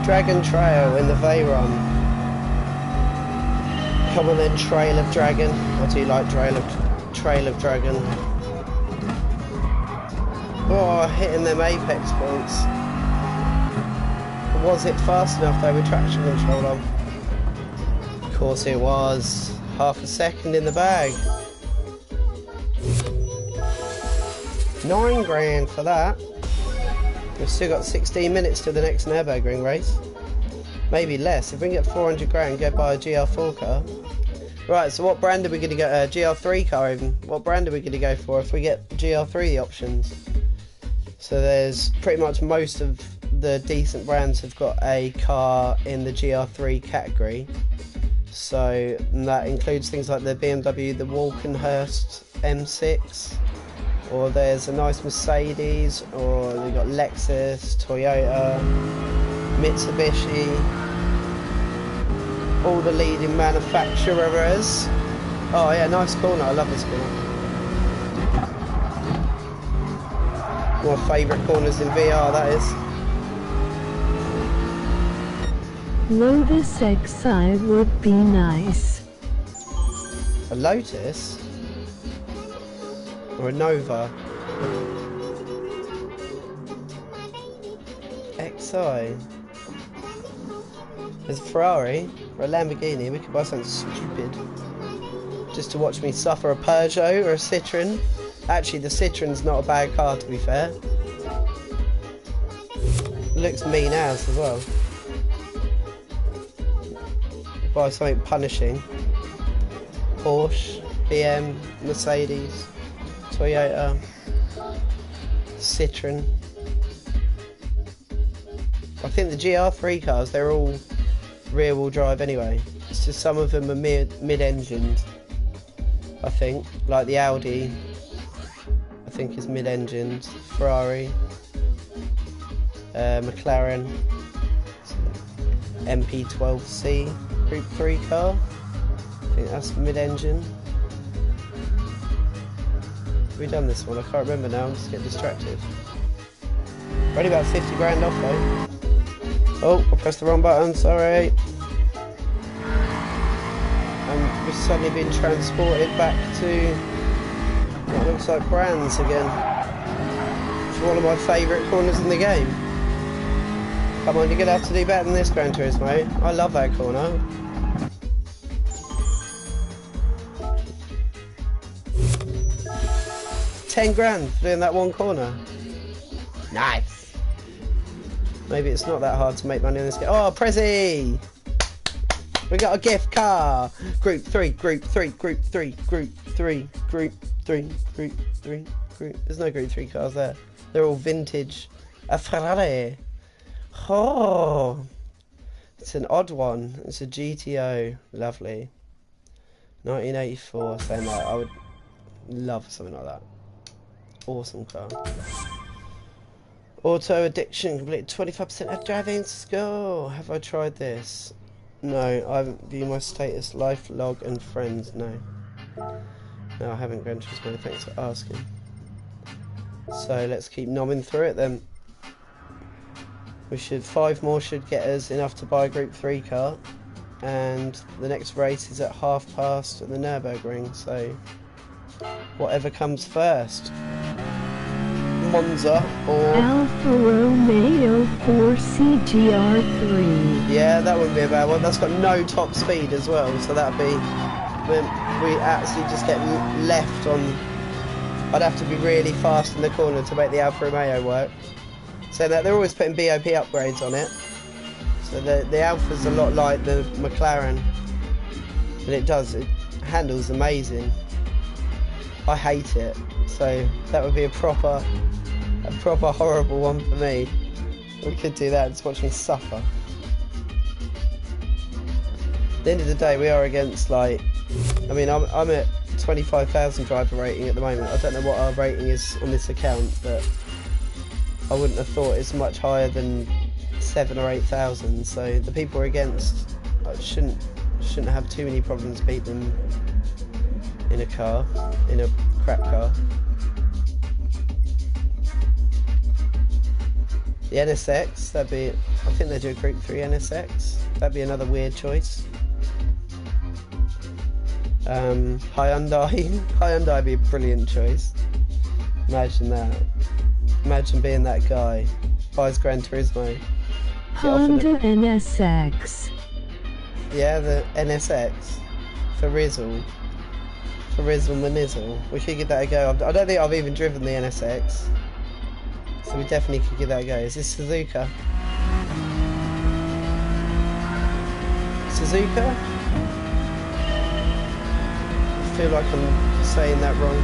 Dragon Trail in the Veyron. Come on then, Trail of Dragon. I do like Trail of Dragon. Oh, hitting them apex points. Was it fast enough though with traction control on? Of course it was. Half a second in the bag. 9 grand for that. We've still got 16 minutes to the next Nurburgring race. Maybe less. If we can get 400 grand, go buy a GR4 car. Right, so what brand are we going to go? GR3 car even. What brand are we going to go for if we get GR3 options? So there's pretty much most of the decent brands have got a car in the GR3 category. So that includes things like the BMW, the Walkenhurst M6, or there's a nice Mercedes, or they've got Lexus, Toyota, Mitsubishi, all the leading manufacturers. Oh yeah, nice corner, I love this corner. One of my favourite corners in VR, that is. Lotus XI would be nice. A Lotus? Or a Nova? XI? There's a Ferrari or a Lamborghini. We could buy something stupid just to watch me suffer. A Peugeot or a Citroen. Actually, the Citroen's not a bad car, to be fair. Looks mean as well. Buy something punishing. Porsche, BM, Mercedes, Toyota, Citroen. I think the GR3 cars, they're all rear wheel drive anyway. It's just some of them are mid-engined, I think. Like the Audi, I think is mid-engined. Ferrari, McLaren, MP12C Group 3 car. I think that's mid-engine. Have we done this one? I can't remember now, I'm just getting distracted. We're only about 50 grand off though. Oh, I pressed the wrong button, sorry. And we've suddenly been transported back to what looks like Brands again. It's one of my favourite corners in the game. Come on, you're going to have to do better than this, Gran Turismo. I love that corner. £10 grand for doing that one corner. Nice. Maybe it's not that hard to make money on this game. Oh, Prezi! We got a gift car. Group 3, Group 3, Group 3, Group 3, Group 3, Group 3, Group. There's no Group 3 cars there. They're all vintage. A Ferrari. Oh, it's an odd one. It's a GTO. Lovely. 1984. Saying that, I would love something like that. Awesome car. Auto addiction complete 25% of driving school. Have I tried this? No, I haven't viewed my status, life log and friends. No. No, I haven't, Gran Turismo. Thanks for asking. So let's keep nomming through it then. We should 5 more should get us enough to buy a Group 3 car, and the next race is at past at the Nurburgring. So whatever comes first, Monza or Alfa Romeo 4C GR3. Yeah, that wouldn't be a bad one. That's got no top speed as well, so that'd be when we actually just get left on. I'd have to be really fast in the corner to make the Alfa Romeo work. So that they're always putting BOP upgrades on it. So the Alfa's a lot like the McLaren, and it handles amazing. I hate it, so that would be a proper horrible one for me. We could do that, just watch me suffer. At the end of the day, we are against, like, I mean, I'm at 25,000 driver rating at the moment. I don't know what our rating is on this account, but I wouldn't have thought it's much higher than 7,000 or 8,000. So the people we're against shouldn't have too many problems beating them in a crap car. The NSX, I think they do a Group 3 NSX. That'd be another weird choice. Hyundai would be a brilliant choice. Imagine that. Imagine being that guy. Buys Gran Turismo. Honda NSX. Yeah, the NSX. For Rizzle Manizzle. We could give that a go. I don't think I've even driven the NSX. So we definitely could give that a go. Is this Suzuka? Suzuka? I feel like I'm saying that wrong.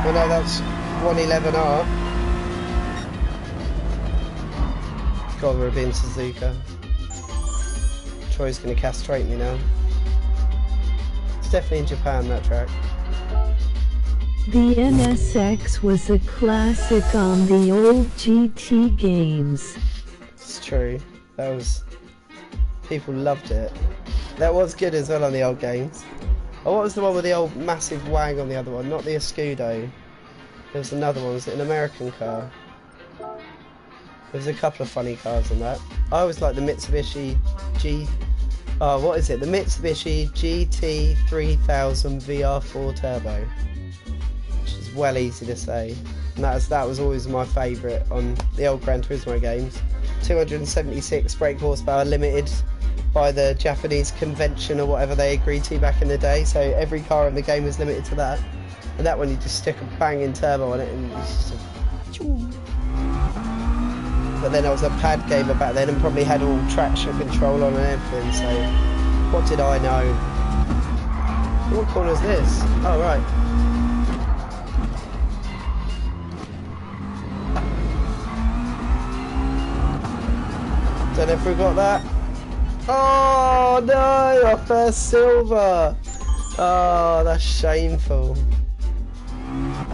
Oh no, that's 111R. God, we're being Suzuka. Troy's going to castrate me now. It's definitely in Japan, that track. The NSX was a classic on the old GT games. It's true. People loved it. That was good as well on the old games. Oh, what was the one with the old massive wang on the other one? Not the Escudo. There was another one. Was it an American car? There's a couple of funny cars on that. I always like the Mitsubishi what is it? The Mitsubishi GT3000 VR4 Turbo. Which is well easy to say. And that was always my favourite on the old Gran Turismo games. 276 brake horsepower limited by the Japanese convention or whatever they agreed to back in the day. So every car in the game was limited to that. And that one you just stick a banging turbo on it and it's just a... But then I was a pad gamer back then and probably had all traction control on and everything, so what did I know? What corner is this? Oh, right. Don't know if we got that. Oh no, our first silver. Oh, that's shameful.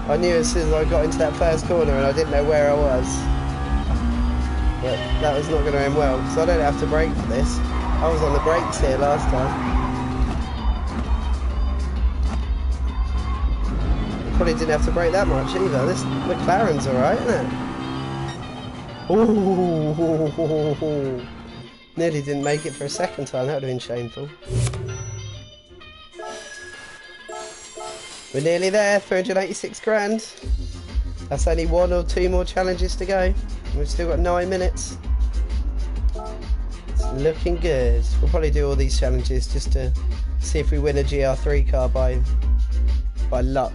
I knew as soon as I got into that first corner and I didn't know where I was. But that was not going to end well, because I don't have to brake for this. I was on the brakes here last time. Probably didn't have to brake that much either. This McLaren's alright, isn't it? Ooh, nearly didn't make it for a second time. That would have been shameful. We're nearly there, 386 grand. That's only 1 or 2 more challenges to go. We've still got 9 minutes. It's looking good. We'll probably do all these challenges just to see if we win a GR3 car by luck.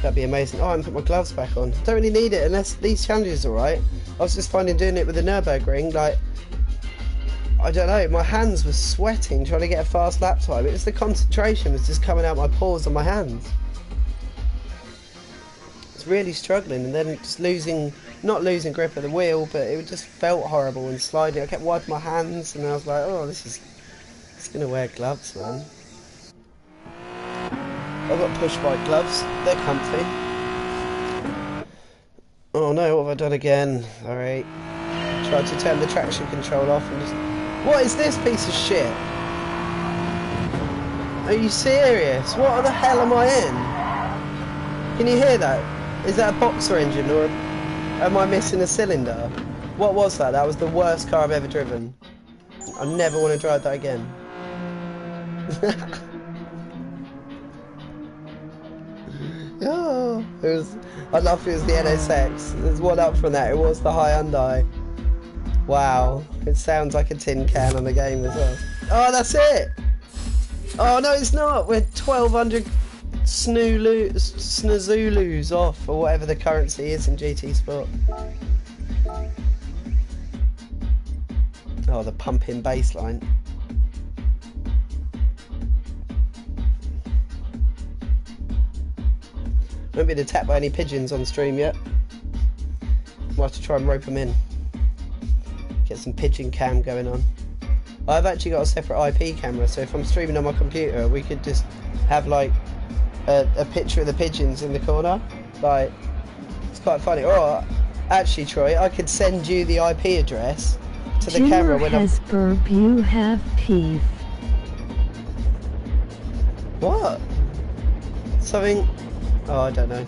That'd be amazing. Oh, I haven't put my gloves back on. Don't really need it unless these challenges are alright. I was just finding doing it with the Nurburgring, like, I don't know, my hands were sweating trying to get a fast lap time. It was the concentration was just coming out my pores on my hands. Really struggling, and then just not losing grip of the wheel, but it just felt horrible and sliding. I kept wiping my hands and I was like, oh, it's gonna wear gloves, man. I've got push bike gloves, they're comfy. Oh no, what have I done again? Alright, tried to turn the traction control off and just... What is this piece of shit? Are you serious? What the hell am I in? Can you hear that? Is that a boxer engine or am I missing a cylinder? What was that? That was the worst car I've ever driven. I never want to drive that again. Oh, I'd love if it was the NSX. There's one up from that. It was the Hyundai. Wow, it sounds like a tin can on the game as well. Oh, that's it. Oh no, it's not. We're 1,200 snazulus off, or whatever the currency is in GT Sport. Oh, the pumping bass line. I haven't been attacked by any pigeons on stream yet. We'll have to try and rope them in. Get some pigeon cam going on. I've actually got a separate IP camera, so if I'm streaming on my computer, we could just have like a picture of the pigeons in the corner. Like, it's quite funny. Or actually, Troy, I could send you the IP address to the camera when I'm... you have teeth. What? Something... Oh, I don't know.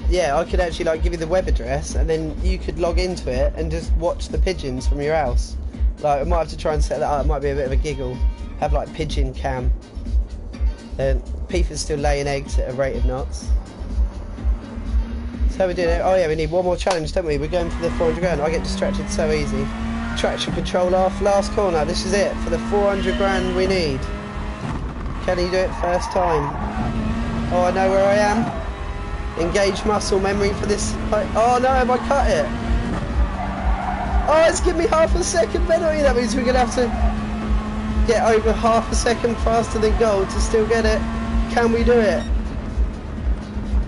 Yeah, I could actually like give you the web address, and then you could log into it and just watch the pigeons from your house. Like, I might have to try and set that up. It might be a bit of a giggle. Have like pigeon cam. Then Peter's still laying eggs at a rate of knots. So how we doing it? Oh yeah, we need one more challenge, don't we? We're going for the 400 grand. I get distracted so easy. Traction control off, last corner. This is it for the 400 grand we need. Can he do it first time? Oh, I know where I am. Engage muscle memory for this. Oh no, have I cut it? Oh, it's given me half a second penalty. That means we're going to have to get over half a second faster than gold to still get it. Can we do it?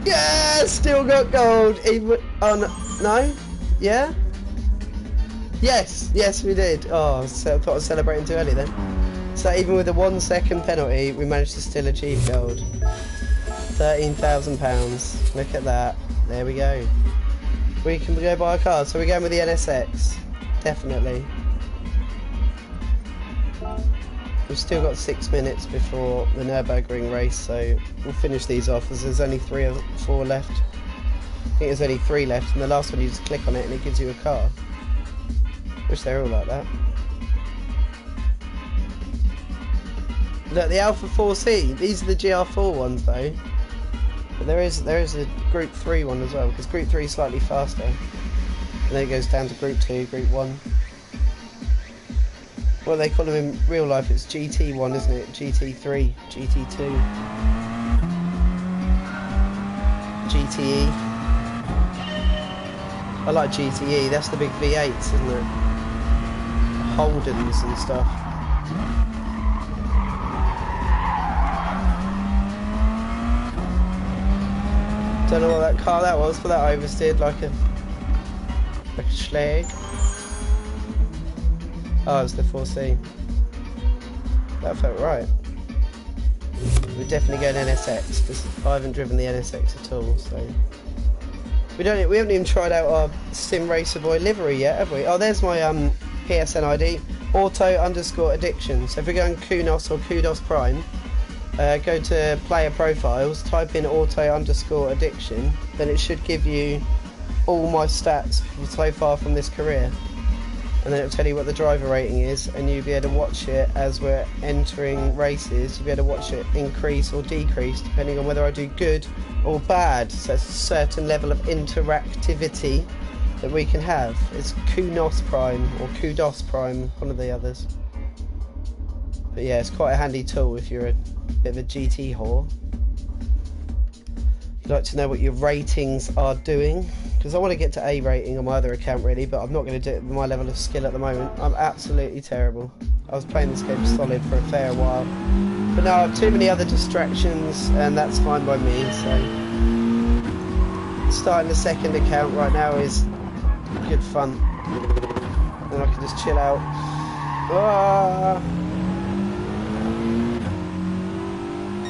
Yeah, still got gold. Even, oh no, no? Yeah? Yes, yes we did. Oh, so I thought I was celebrating too early then. So even with a 1 second penalty, we managed to still achieve gold. £13,000. Look at that. There we go. We can go buy a car. So we're going with the NSX. Definitely. We've still got 6 minutes before the Nurburgring race, so we'll finish these off as there's only 3 or 4 left. I think there's only 3 left, and the last one you just click on it and it gives you a car. Wish they were all like that. Look, the Alpha 4C. These are the GR4 ones though. But there is a Group 3 one as well, because Group 3 is slightly faster. And then it goes down to Group 2, Group 1. What they call them in real life, it's GT1, isn't it? GT3, GT2, GTE. I like GTE, that's the big V8s, isn't it? Holdens and stuff. Don't know what that car that was, but that oversteered like a schlag. Oh, it was the 4C. That felt right. We're definitely going NSX because I haven't driven the NSX at all. So we haven't even tried out our Sim Racer Boy livery yet, have we? Oh, there's my PSN ID, auto_addiction. So if we're going Kunos or Kudos Prime, go to player profiles, type in auto_addiction, then it should give you all my stats so far from this career. And then it'll tell you what the driver rating is, and you'll be able to watch it as we're entering races. You'll be able to watch it increase or decrease depending on whether I do good or bad. So it's a certain level of interactivity that we can have. It's Kunos Prime or Kudos Prime, one of the others. But yeah, it's quite a handy tool if you're a bit of a GT whore. You'd like to know what your ratings are doing, because I want to get to A rating on my other account really, but I'm not going to do it with my level of skill at the moment. I'm absolutely terrible. I was playing this game solid for a fair while, but now I have too many other distractions, and that's fine by me. So starting the second account right now is good fun, and I can just chill out. Ah!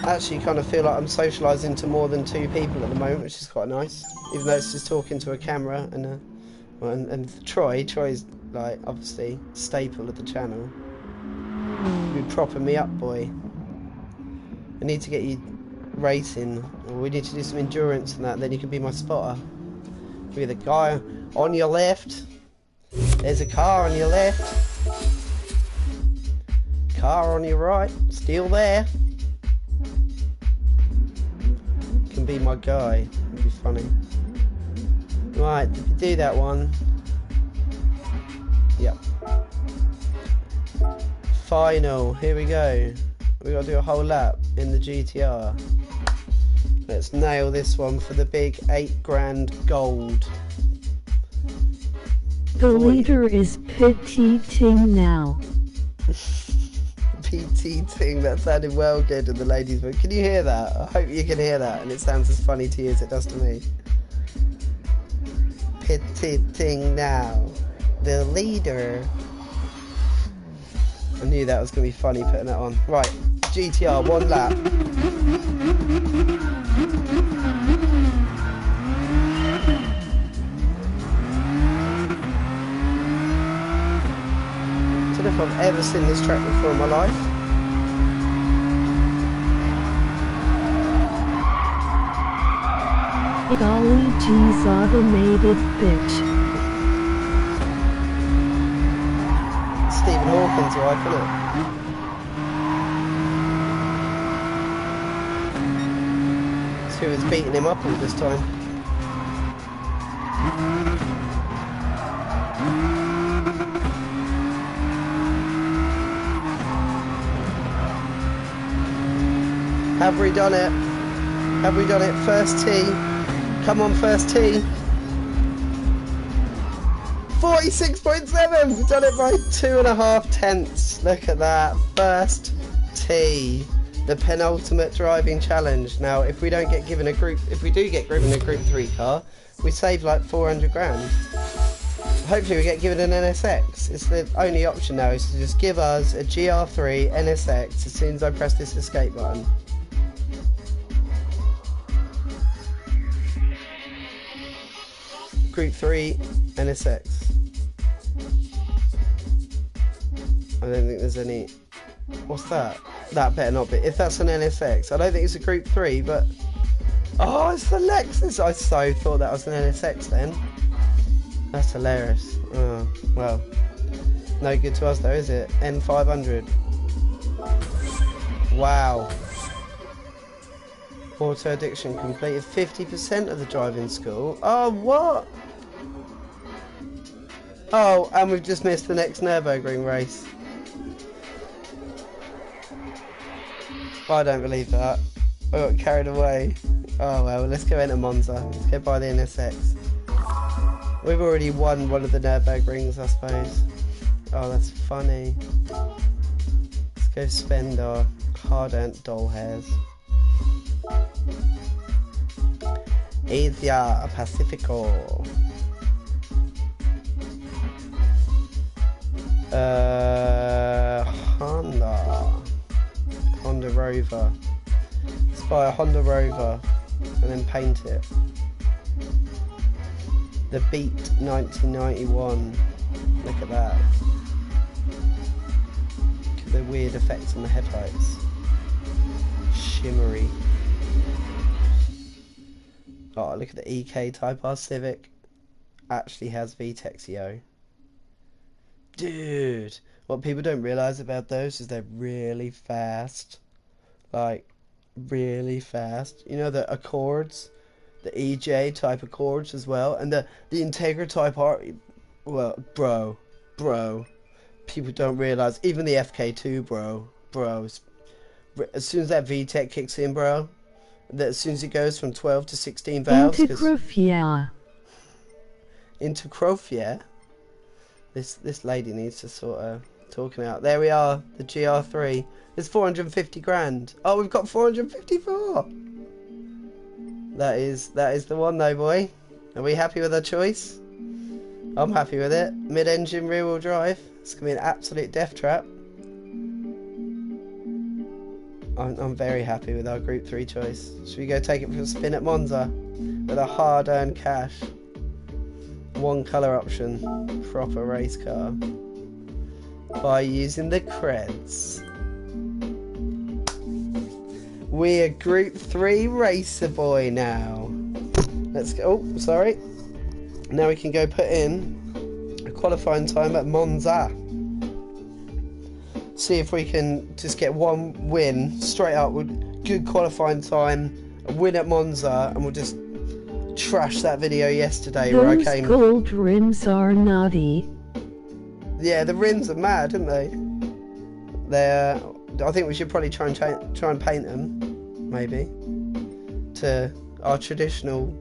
I actually kind of feel like I'm socialising to more than 2 people at the moment, which is quite nice, even though it's just talking to a camera and Well, and Troy's like obviously staple of the channel. You're propping me up, boy. I need to get you racing, or we need to do some endurance and that, and then you can be my spotter. Be the guy on your left. There's a car on your left. Car on your right. Still there. You can be my guy. It'd be funny. Right, did we do that one? Yep. Final. Here we go. We gotta do a whole lap in the GTR. Let's nail this one for the big £8 gold. The leader is petiting now. PT-ting, that sounded well good in the ladies' voice. Can you hear that? I hope you can hear that and it sounds as funny to you as it does to me. Petiting now. The leader. I knew that was going to be funny putting that on. Right, GTR, one lap. I don't know if I've ever seen this track before in my life. Golly geez, automated bitch. Stephen Hawking's wife, isn't it? It's who was beating him up all this time. Have we done it? Have we done it? First tee. Come on, first tee. 46.7! We've done it by 2.5 tenths. Look at that. First tee. The penultimate driving challenge. Now, if we don't get given a group, if we do get given a Group 3 car, we save like 400 grand. Hopefully we get given an NSX. It's the only option now is to just give us a GR3 NSX as soon as I press this escape button. Group 3 NSX. I don't think there's any... What's that? That better not be. If that's an NSX, I don't think it's a Group 3, but... Oh, it's the Lexus! I so thought that was an NSX then. That's hilarious. Oh, well. No good to us though, is it? N500. Wow. Auto addiction completed 50% of the driving school. Oh, what? Oh, and we've just missed the next Nurburgring race. I don't believe that. I got carried away. Oh well, let's go into Monza. Let's go buy the NSX. We've already won one of the Nurburgrings, I suppose. Oh, that's funny. Let's go spend our hard-earned doll hairs. Asia Pacifico. Honda Rover. Let's buy a Honda Rover and then paint it. The Beat 1991. Look at that. Look at the weird effects on the headlights. Shimmery. Oh, look at the EK Type R Civic. Actually has VTEX, yo. Dude, what people don't realise about those is they're really fast. Like, really fast. You know the Accords? The EJ Type Accords as well. And the Integra Type R... Well, bro. People don't realise. Even the FK2, bro. As soon as that VTEC kicks in, bro. As soon as it goes from 12 to 16 valves. Intercrofia. Intercrofia? This lady needs to sort of talking out. There we are, the GR3. It's 450 grand. Oh, we've got 454. That is the one though, boy. Are we happy with our choice? I'm happy with it. Mid-engine rear-wheel drive. It's gonna be an absolute death trap. I'm very happy with our Group 3 choice. Should we go take it for a spin at Monza with our hard-earned cash? one colour option, proper race car, by using the creds. We're Group 3 Racer Boy now. Let's go. Oh, sorry. Now we can go put in a qualifying time at Monza. See if we can just get one win straight up with good qualifying time, a win at Monza, and we'll just trash that video yesterday where I came. Those gold rims are naughty. Yeah, the rims are mad, aren't they? They're. I think we should probably try and paint them, maybe, to our traditional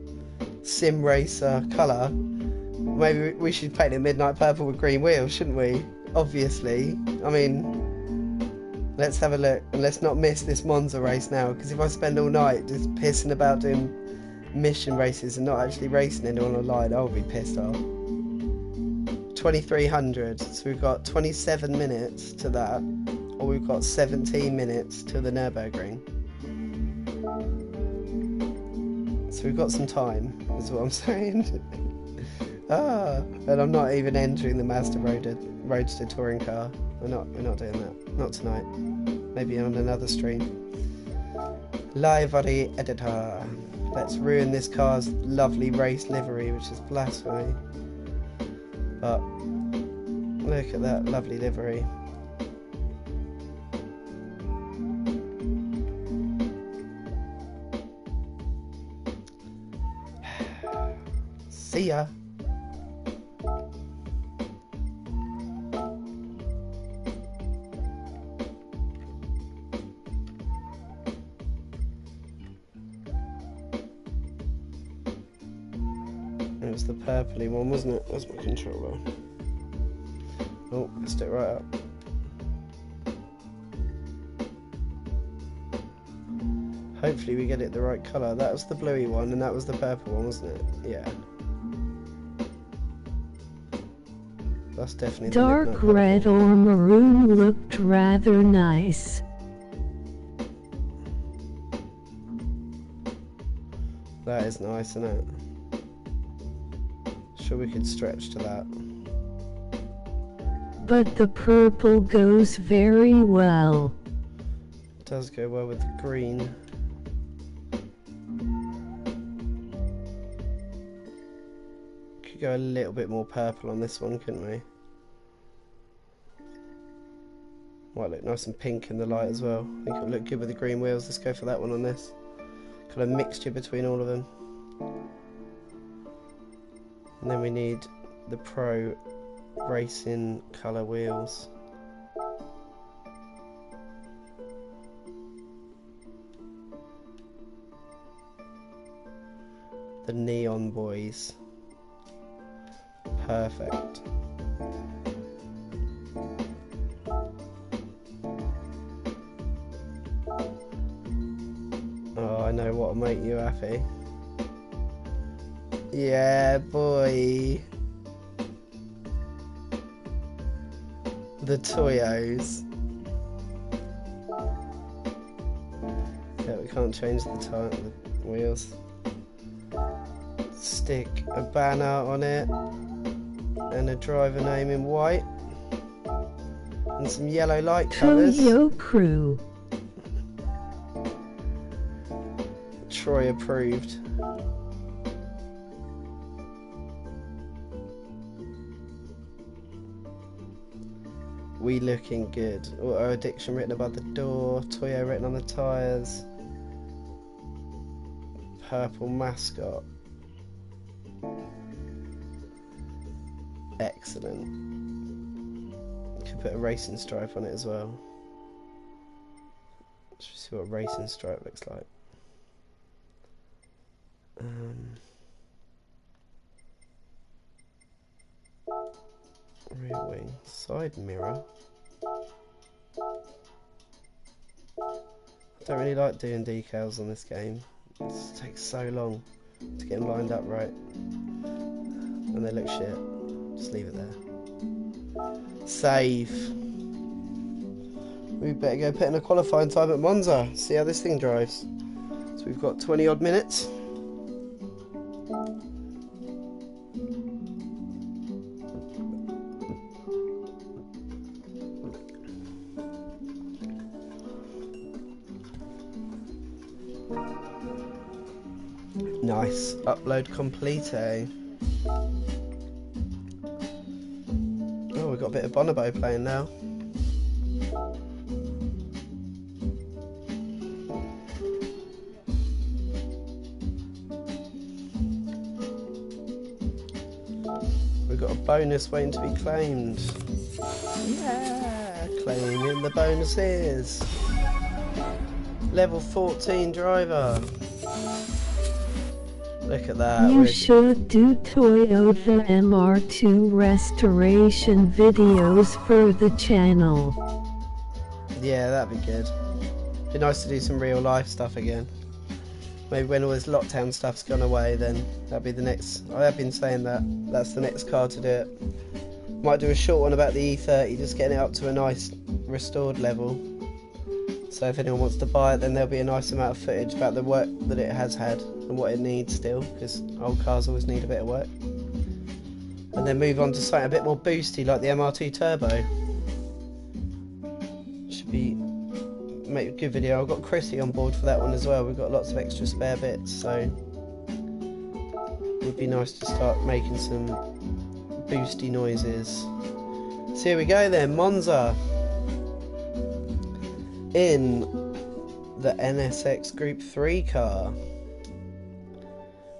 sim racer colour. Maybe we should paint it midnight purple with green wheels, shouldn't we? Obviously. I mean, let's have a look and let's not miss this Monza race now, because if I spend all night just pissing about doing mission races and not actually racing anyone online, I'll be pissed off. 2300, so we've got 27 minutes to that, or we've got 17 minutes to the Nurburgring. So we've got some time, is what I'm saying. And I'm not even entering the Mazda Roadster touring car. We're not doing that. Not tonight. Maybe on another stream. Livery editor. Let's ruin this car's lovely race livery, which is blasphemy. But look at that lovely livery. See ya. It was the purpley one, wasn't it? Where's my controller? Oh, let's do it right up. Hopefully we get it the right colour. That was the bluey one and that was the purple one, wasn't it? Yeah. That's definitely dark red or maroon looked rather nice. That is nice, isn't it? Sure we could stretch to that. But the purple goes very well. It does go well with the green. Could go a little bit more purple on this one, couldn't we? Might look nice and pink in the light as well. I think it'll look good with the green wheels. Let's go for that one on this. Kind of mixture between all of them. And then we need the Pro Racing colour wheels. The Neon Boys. Perfect. Oh, I know what'll make you happy. Yeah, boy. The Toyos. Yeah, we can't change the wheels. Stick a banner on it and a driver name in white and some yellow light covers. Toyo Crew. Troy approved. We looking good. Auto addiction written above the door. Toyo written on the tyres. Purple mascot. Excellent. Could put a racing stripe on it as well. Let's see what a racing stripe looks like. Rear wing, side mirror. I don't really like doing decals on this game. It takes so long to get them lined up right, and they look shit. Just leave it there. Save. We better go put in a qualifying time at Monza. See how this thing drives. So we've got 20 odd minutes. Nice. Upload complete, eh? Oh, we've got a bit of Bonobo playing now. We've got a bonus waiting to be claimed. Yeah! Claiming the bonuses. Level 14 driver. Look at that. You should do Toyota MR2 restoration videos for the channel. Yeah, that'd be good. Be nice to do some real life stuff again. Maybe when all this lockdown stuff's gone away, then that'll be the next. I have been saying that's the next car to do it. Might do a short one about the E30, just getting it up to a nice restored level. So if anyone wants to buy it, then there'll be a nice amount of footage about the work that it has had and what it needs still, because old cars always need a bit of work. And then move on to something a bit more boosty, like the MR2 Turbo. Should be make a good video. I've got Chrissy on board for that one as well. We've got lots of extra spare bits, so it would be nice to start making some boosty noises. So here we go then, Monza. In the NSX Group 3 car.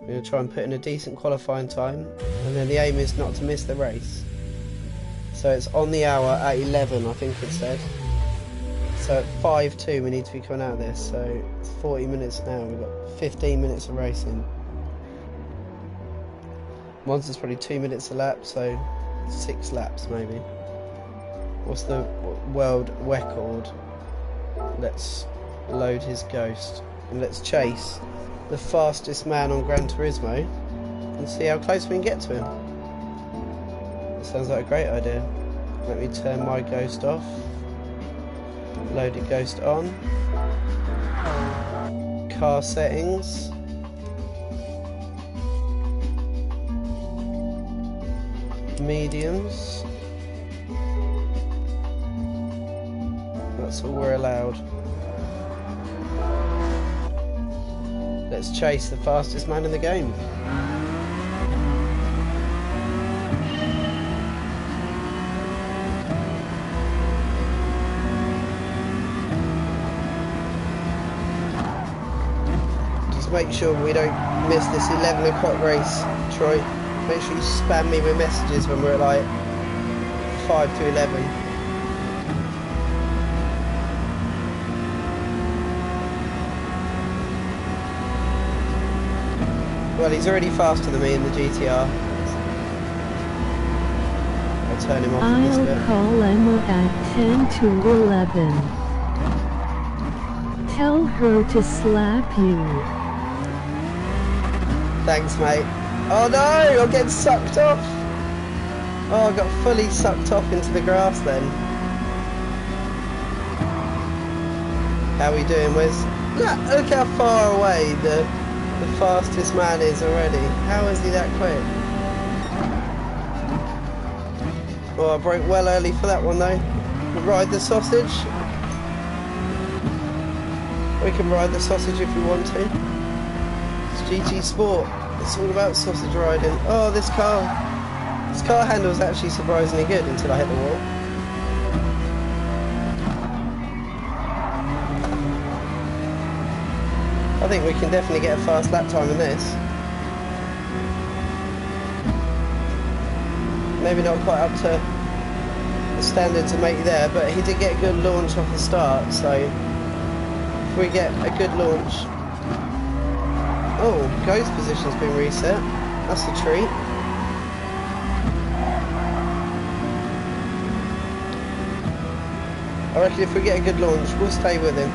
We're going to try and put in a decent qualifying time, and then the aim is not to miss the race. So it's on the hour at 11, I think it said. So at 5:02 we need to be coming out of this, so it's 40 minutes now. We've got 15 minutes of racing. Monza's probably 2 minutes a lap, so 6 laps maybe. What's the world record? Let's load his Ghost and let's chase the fastest man on Gran Turismo and see how close we can get to him. That sounds like a great idea. Let me turn my Ghost off. Loaded Ghost on. Car settings. Mediums. That's all we're allowed. Let's chase the fastest man in the game. Just make sure we don't miss this 11 o'clock race, Troy. Make sure you spam me with messages when we're at like 5 to 11. Well, he's already faster than me in the GTR. I'll turn him off a little bit. I'll call Emma at 10 to 11. Tell her to slap you. Thanks, mate. Oh no, I'm getting sucked off. Oh, I got fully sucked off into the grass then. How are we doing, Wiz? Look how far away the fastest man is already. How is he that quick? Oh, I broke well early for that one though. We'll ride the sausage. We can ride the sausage if we want to. It's GT Sport. It's all about sausage riding. Oh, this car handle's actually surprisingly good until I hit the wall. I think we can definitely get a fast lap time in this. Maybe not quite up to the standards of Matey there, but he did get a good launch off the start, so if we get a good launch... Oh, Ghost position's been reset. That's a treat. I reckon if we get a good launch, we'll stay with him.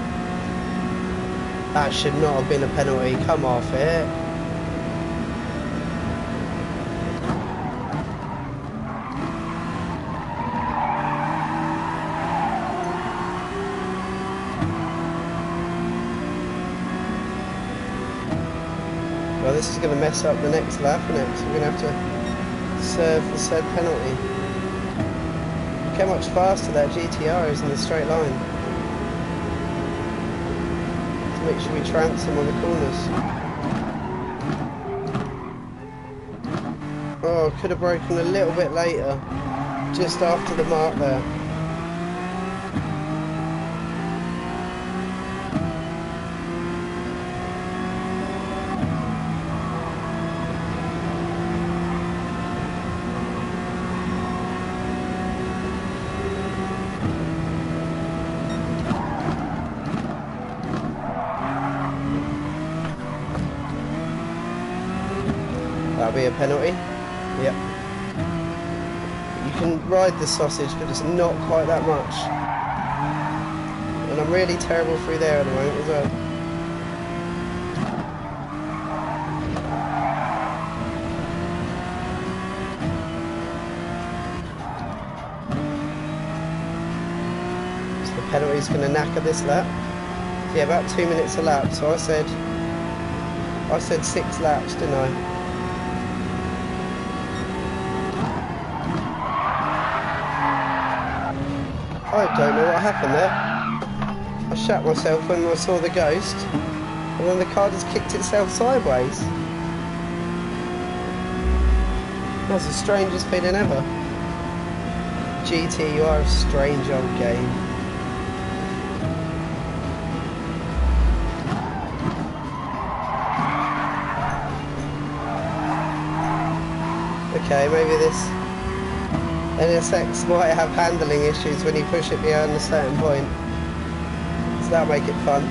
That should not have been a penalty. Come off it. Well, this is going to mess up the next lap, isn't it? So we're going to have to serve the said penalty. Look how much faster that GTR is in the straight line. make sure we trounce them on the corners. Oh, could have broken a little bit later, just after the mark there. That'll be a penalty. Yep. You can ride the sausage, but it's not quite that much. And I'm really terrible through there at the moment as well. So the penalty's going to knacker this lap. Yeah, about 2 minutes a lap. So I said 6 laps, didn't I? I don't know what happened there. I shat myself when I saw the ghost, and then the car just kicked itself sideways. That's the strangest feeling ever. GT, you are a strange old game. Okay, maybe this NSX might have handling issues when you push it beyond a certain point, so that'll make it fun.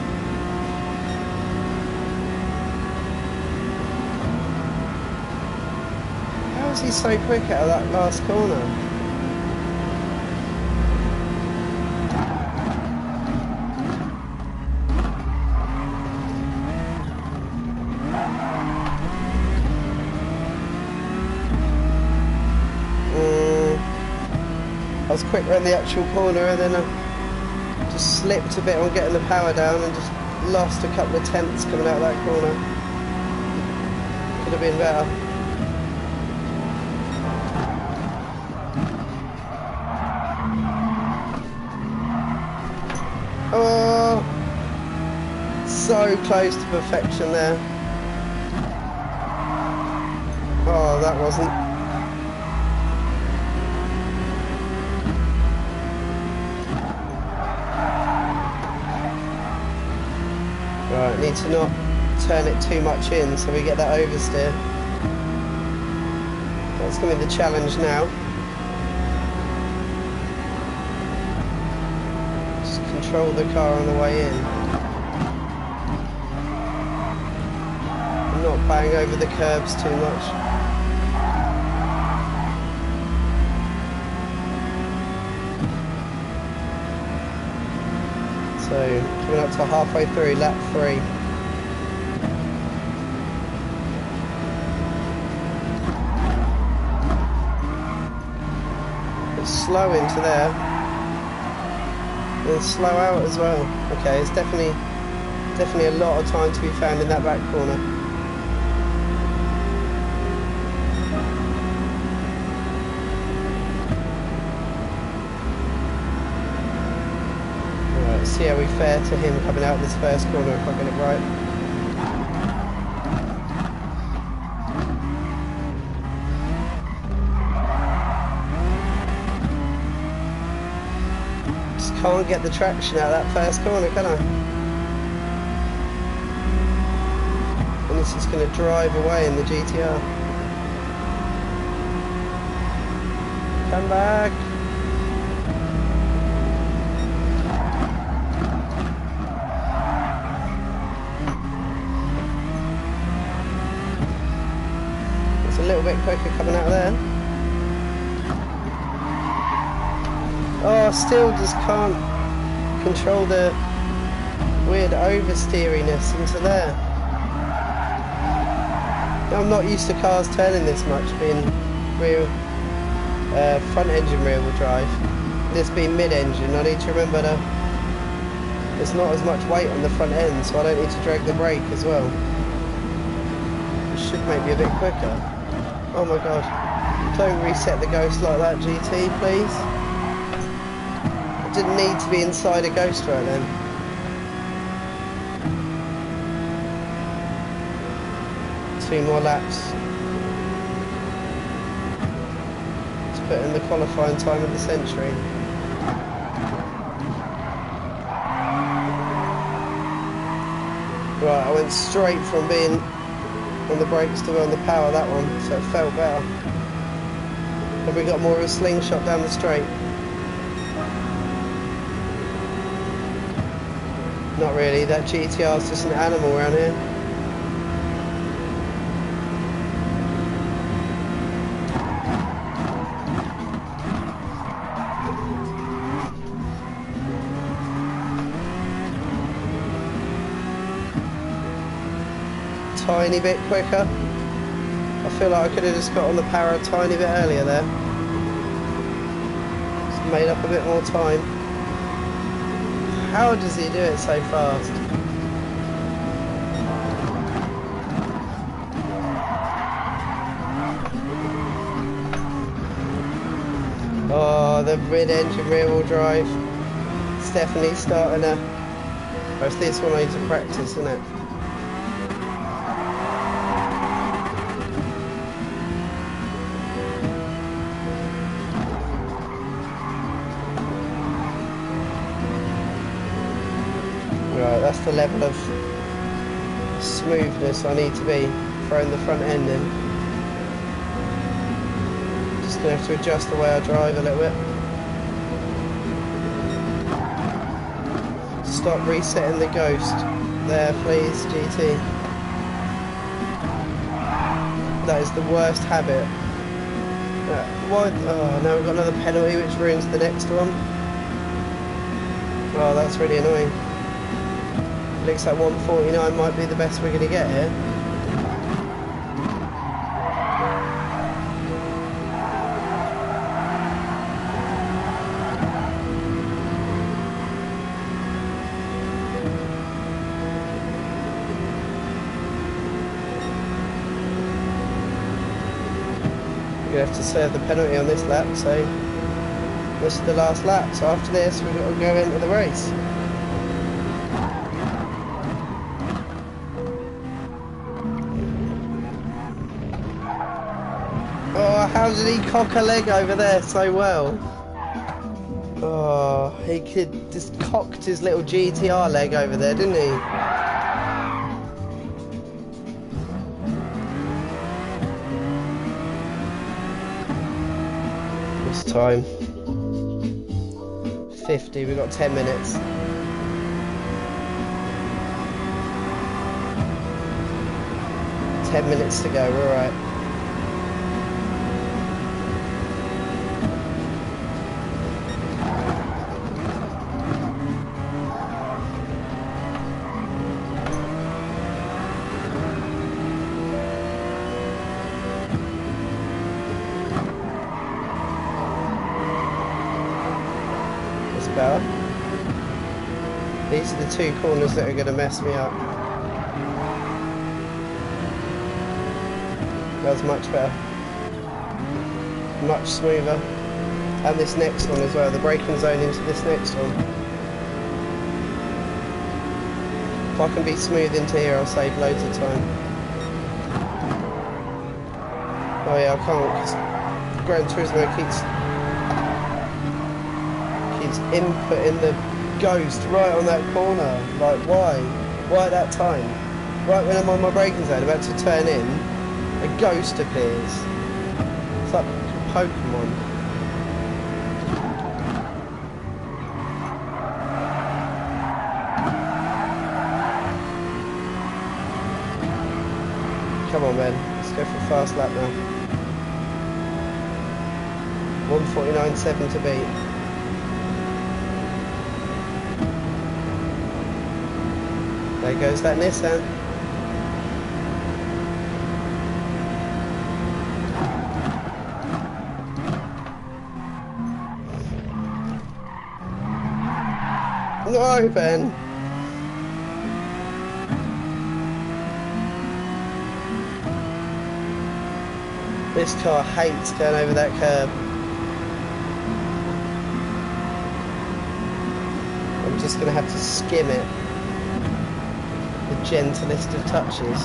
How is he so quick out of that last corner? I was quick around the actual corner, and then I just slipped a bit on getting the power down and just lost a couple of tenths coming out of that corner. Could have been better. Oh, so close to perfection there. Oh, that wasn't. Right, need to not turn it too much in so we get that oversteer. That's going to be the challenge now. Just control the car on the way in. And not bang over the curbs too much. So, coming up to halfway through, lap 3. It's slow into there. And slow out as well. Okay, it's definitely a lot of time to be found in that back corner. See how we fare to him coming out this first corner if I get it right. Just can't get the traction out of that first corner, can I? And this is going to drive away in the GTR. Come back. A little bit quicker coming out of there. Oh, still just can't control the weird oversteeriness into there. I'm not used to cars turning this much, being rear front engine rear wheel drive. This being mid-engine, I need to remember that there's not as much weight on the front end, so I don't need to drag the brake as well. It should make me a bit quicker. Oh my god, don't reset the Ghost like that, GT, please. I didn't need to be inside a Ghost right then. 2 more laps to put in the qualifying time of the century. Right, I went straight from being on the brakes to on the power, that one, so it felt better. Have we got more of a slingshot down the straight? Not really, that GTR is just an animal around here. Tiny bit quicker. I feel like I could have just got on the power a tiny bit earlier there. Just made up a bit more time. How does he do it so fast? Oh, the mid-engine rear-wheel drive. It's definitely starting to... Oh, it's this one I need to practice, isn't it? Right, that's the level of smoothness I need to be throwing the front end in. Just going to have to adjust the way I drive a little bit. Stop resetting the ghost. There, please, GT. That is the worst habit. What? Oh, now we've got another penalty which ruins the next one. Oh, that's really annoying. Looks like 149 might be the best we're going to get here. We're going to have to serve the penalty on this lap, so this is the last lap. So after this, we've got to go into the race. Oh, how did he cock a leg over there so well? Oh, he could just cocked his little GTR leg over there, didn't he? What's the time? 50, we've got 10 minutes. $10 minutes to go, we're alright. Better. These are the 2 corners that are going to mess me up. That was much better. Much smoother. And this next one as well, the braking zone into this next one. If I can be smooth into here, I'll save loads of time. Oh yeah, I can't, because Gran Turismo keeps inputting the ghost right on that corner. Like, why? Why at that time? Right when I'm on my braking zone, about to turn in, a ghost appears. It's like Pokemon. Come on, man. Let's go for a fast lap now. 1:49.7 to beat. There goes that Nissan. No, Ben. This car hates going over that curb. I'm just going to have to skim it. The gentlest of touches.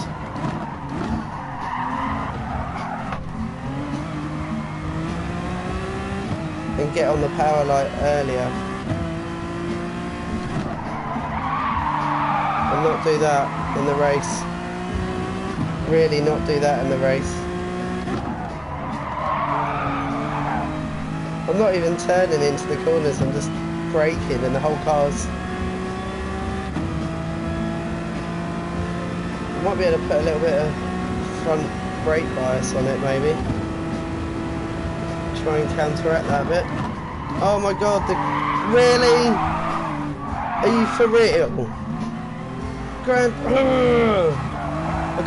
and get on the power light earlier. And not do that in the race. Really not do that in the race. I'm not even turning into the corners, I'm just braking and the whole car's... I might be able to put a little bit of front brake bias on it maybe. Try and counteract that a bit. Oh my god, really? Are you for real? I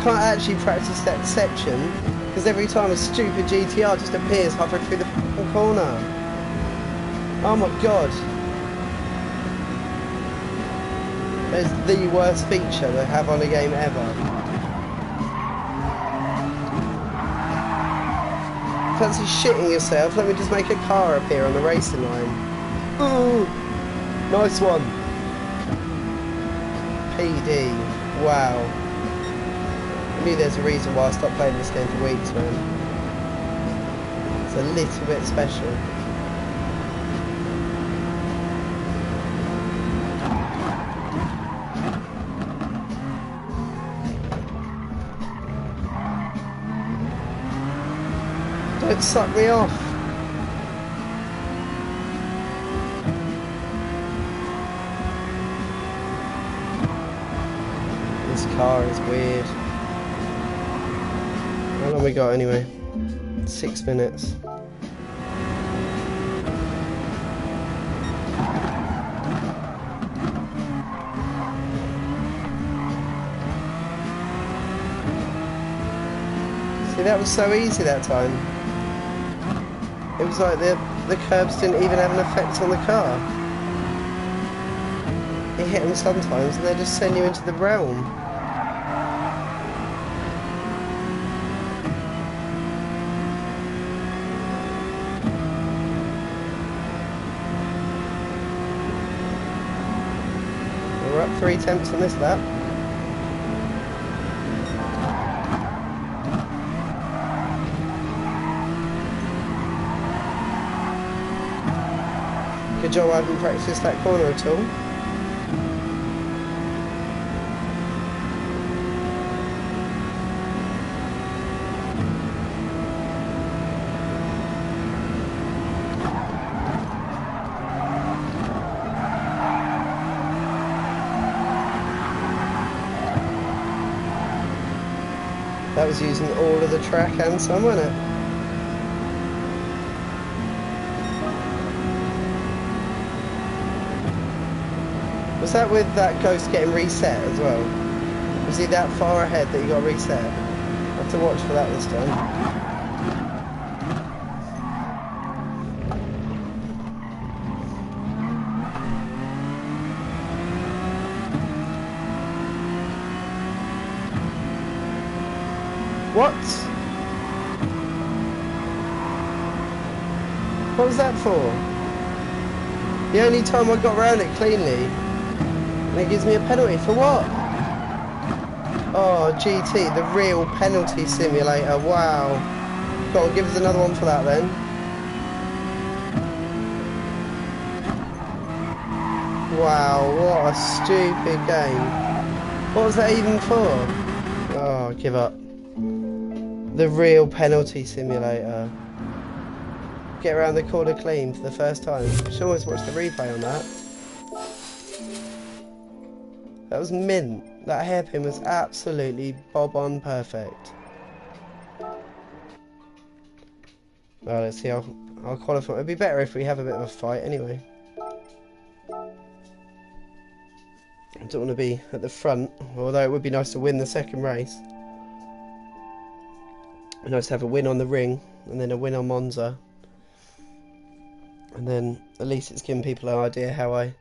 can't actually practice that section because every time a stupid GTR just appears halfway through the corner. Oh my god. It's the worst feature they have on a game ever. Fancy shitting yourself? Let me just make a car appear on the racing line. Ooh, nice one. PD. Wow. I knew there's a reason why I stopped playing this game for weeks, man. It's a little bit special. Don't suck me off. This car is weird. How long we got anyway? 6 minutes. See, that was so easy that time. It was like the curbs didn't even have an effect on the car. You hit them sometimes and they just send you into the realm. We're up 3 attempts on this lap. Good job I haven't practiced that corner at all. That was using all of the track and some, wasn't it? Was that with that ghost getting reset as well? Was he that far ahead that he got reset? I have to watch for that this time. What? What was that for? The only time I got around it cleanly. And it gives me a penalty for what? Oh, GT, the real penalty simulator. Wow. Got to give us another one for that then. Wow, what a stupid game. What was that even for? Oh, give up. The real penalty simulator. Get around the corner clean for the first time. You should always watch the replay on that. That was mint. That hairpin was absolutely bob on perfect. Well, let's see how I'll qualify. It'd be better if we have a bit of a fight anyway. I don't want to be at the front, although it would be nice to win the second race. It'd be nice to have a win on the ring and then a win on Monza. And then at least it's giving people an idea how I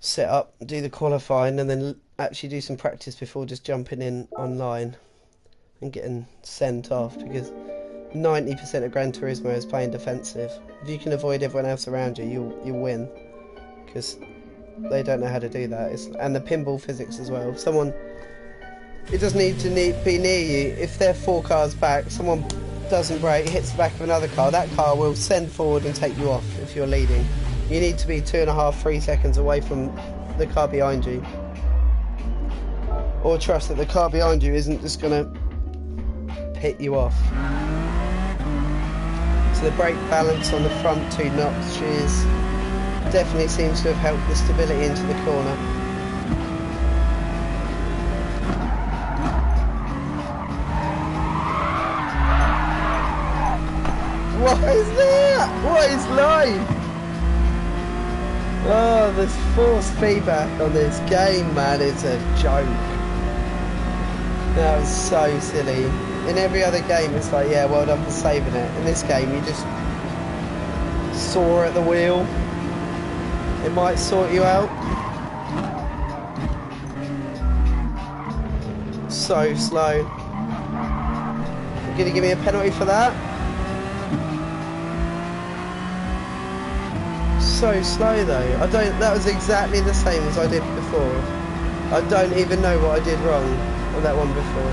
set up, do the qualifying, and then actually do some practice before just jumping in online and getting sent off, because 90% of Gran Turismo is playing defensive. If you can avoid everyone else around you, you'll win, because they don't know how to do that. And the pinball physics as well. If someone, it doesn't need to be near you. If they're 4 cars back, someone doesn't brake, hits the back of another car, that car will send forward and take you off if you're leading. You need to be 2.5, 3 seconds away from the car behind you. Or trust that the car behind you isn't just going to hit you off. So the brake balance on the front 2 notches definitely seems to have helped the stability into the corner. What is that? What is live? Oh, this force feedback on this game, man, it's a joke. That was so silly. In every other game it's like, yeah, well done for saving it. In this game you just soar at the wheel. It might sort you out. So slow. You're gonna give me a penalty for that? So slow though. That was exactly the same as I did before. I don't even know what I did wrong on that one before.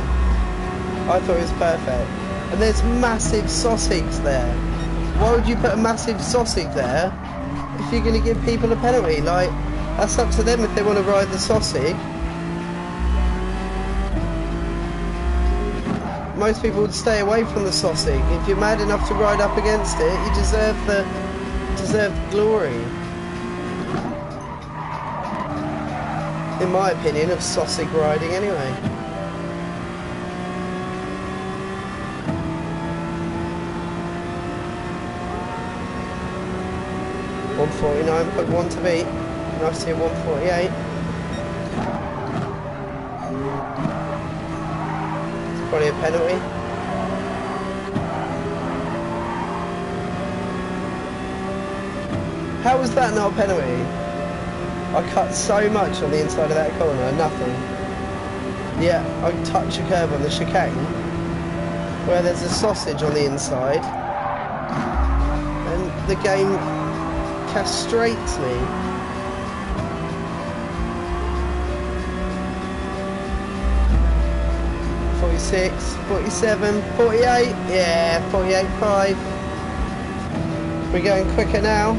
I thought it was perfect. And there's massive sausage there. Why would you put a massive sausage there if you're going to give people a penalty? Like, that's up to them if they want to ride the sausage. Most people would stay away from the sausage. If you're mad enough to ride up against it, you deserve the glory, in my opinion, of sausage riding anyway. .149.1 to beat. Nice to see 148. It's probably a penalty. How was that not a penalty? I cut so much on the inside of that corner, nothing. Yeah, I touch a curb on the chicane where there's a sausage on the inside and the game castrates me. .46, 47, 48, yeah, 48.5. We're going quicker now.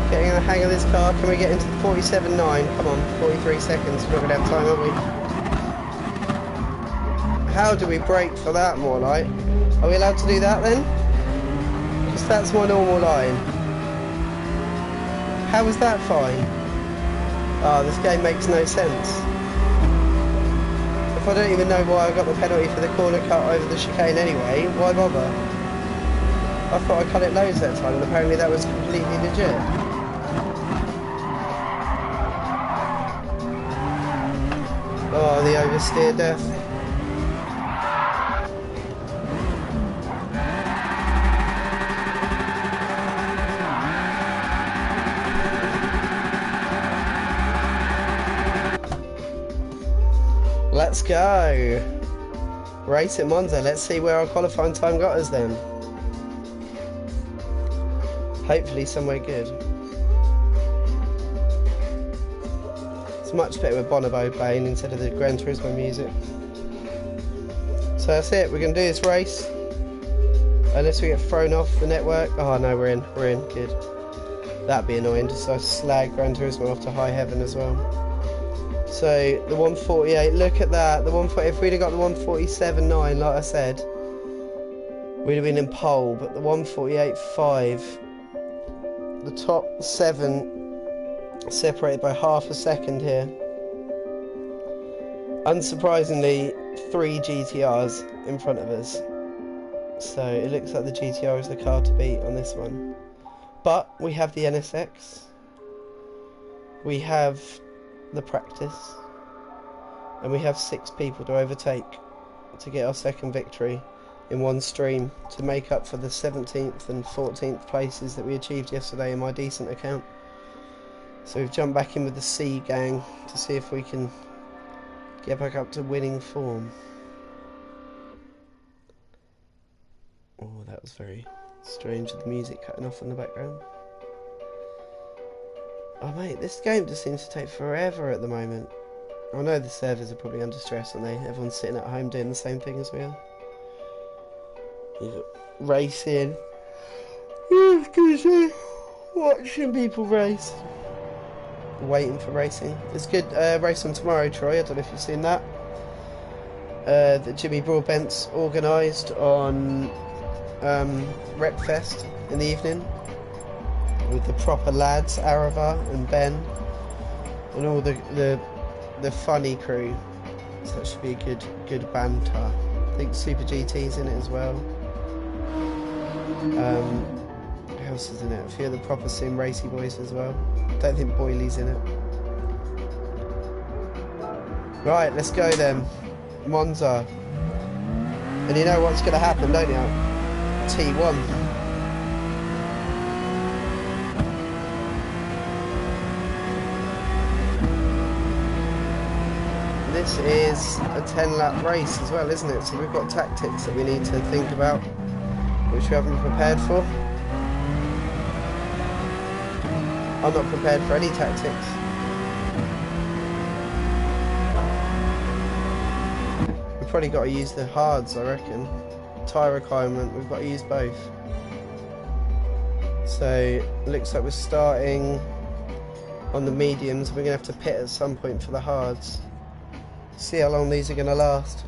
Getting the hang of this car. Can we get into the 47.9? Come on, 43 seconds. We're not going to have time, are we? How do we brake for that, more like? Are we allowed to do that then? Because that's my normal line. How is that fine? Oh, this game makes no sense. If I don't even know why I got the penalty for the corner cut over the chicane anyway, why bother? I thought I cut it loads that time and apparently that was completely legit. Oh, the oversteer death. Let's go. Race at Monza. Let's see where our qualifying time got us then. Hopefully somewhere good. It's much better with Bonobo playing instead of the Gran Turismo music. So that's it, we're going to do this race. Unless we get thrown off the network. Oh no, we're in, good. That'd be annoying, just so I slag Gran Turismo off to high heaven as well. So, the 148, look at that, the 140, if we'd have got the 147.9, like I said, we'd have been in pole, but the 148.5, the top 7 separated by half a second here. Unsurprisingly, 3 GTRs in front of us. So it looks like the GTR is the car to beat on this one. But we have the NSX. We have the practice. And we have 6 people to overtake to get our second victory in one stream to make up for the 17th and 14th places that we achieved yesterday in my decent account. So we've jumped back in with the C gang to see if we can get back up to winning form. Oh, that was very strange with the music cutting off in the background. Oh mate, this game just seems to take forever at the moment. I know the servers are probably under stress, aren't they? Everyone's sitting at home doing the same thing as we are. Racing. Excuse me. Watching people race. Waiting for racing. It's good race on tomorrow, Troy. I don't know if you've seen that. That Jimmy Broadbent's organised on Repfest in the evening with the proper lads, Arava and Ben, and all the funny crew. So that should be a good banter. I think Super GT's in it as well. Who else is in it? A few of the proper sim racy boys as well. Don't think Boyley's in it. Right, let's go then. Monza. And you know what's going to happen, don't you? T1. This is a 10-lap race as well, isn't it? So we've got tactics that we need to think about, which we haven't prepared for. I'm not prepared for any tactics. We've probably got to use the hards, I reckon. Tyre requirement, we've got to use both. So, looks like we're starting on the mediums. We're going to have to pit at some point for the hards. See how long these are going to last.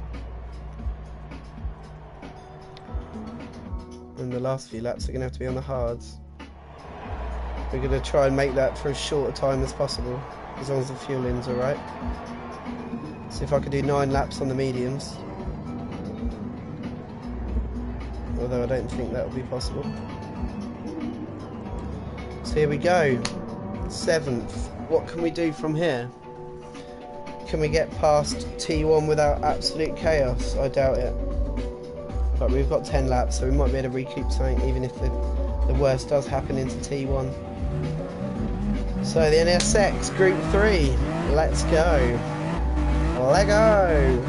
And the last few laps are going to have to be on the hards. We're going to try and make that for as short a time as possible, as long as the fueling's alright. See if I can do 9 laps on the mediums. Although I don't think that will be possible. So here we go. 7th. What can we do from here? Can we get past T1 without absolute chaos? I doubt it. But we've got 10 laps, so we might be able to recoup something even if the worst does happen into T1. So the NSX Group 3, let's go. Lego!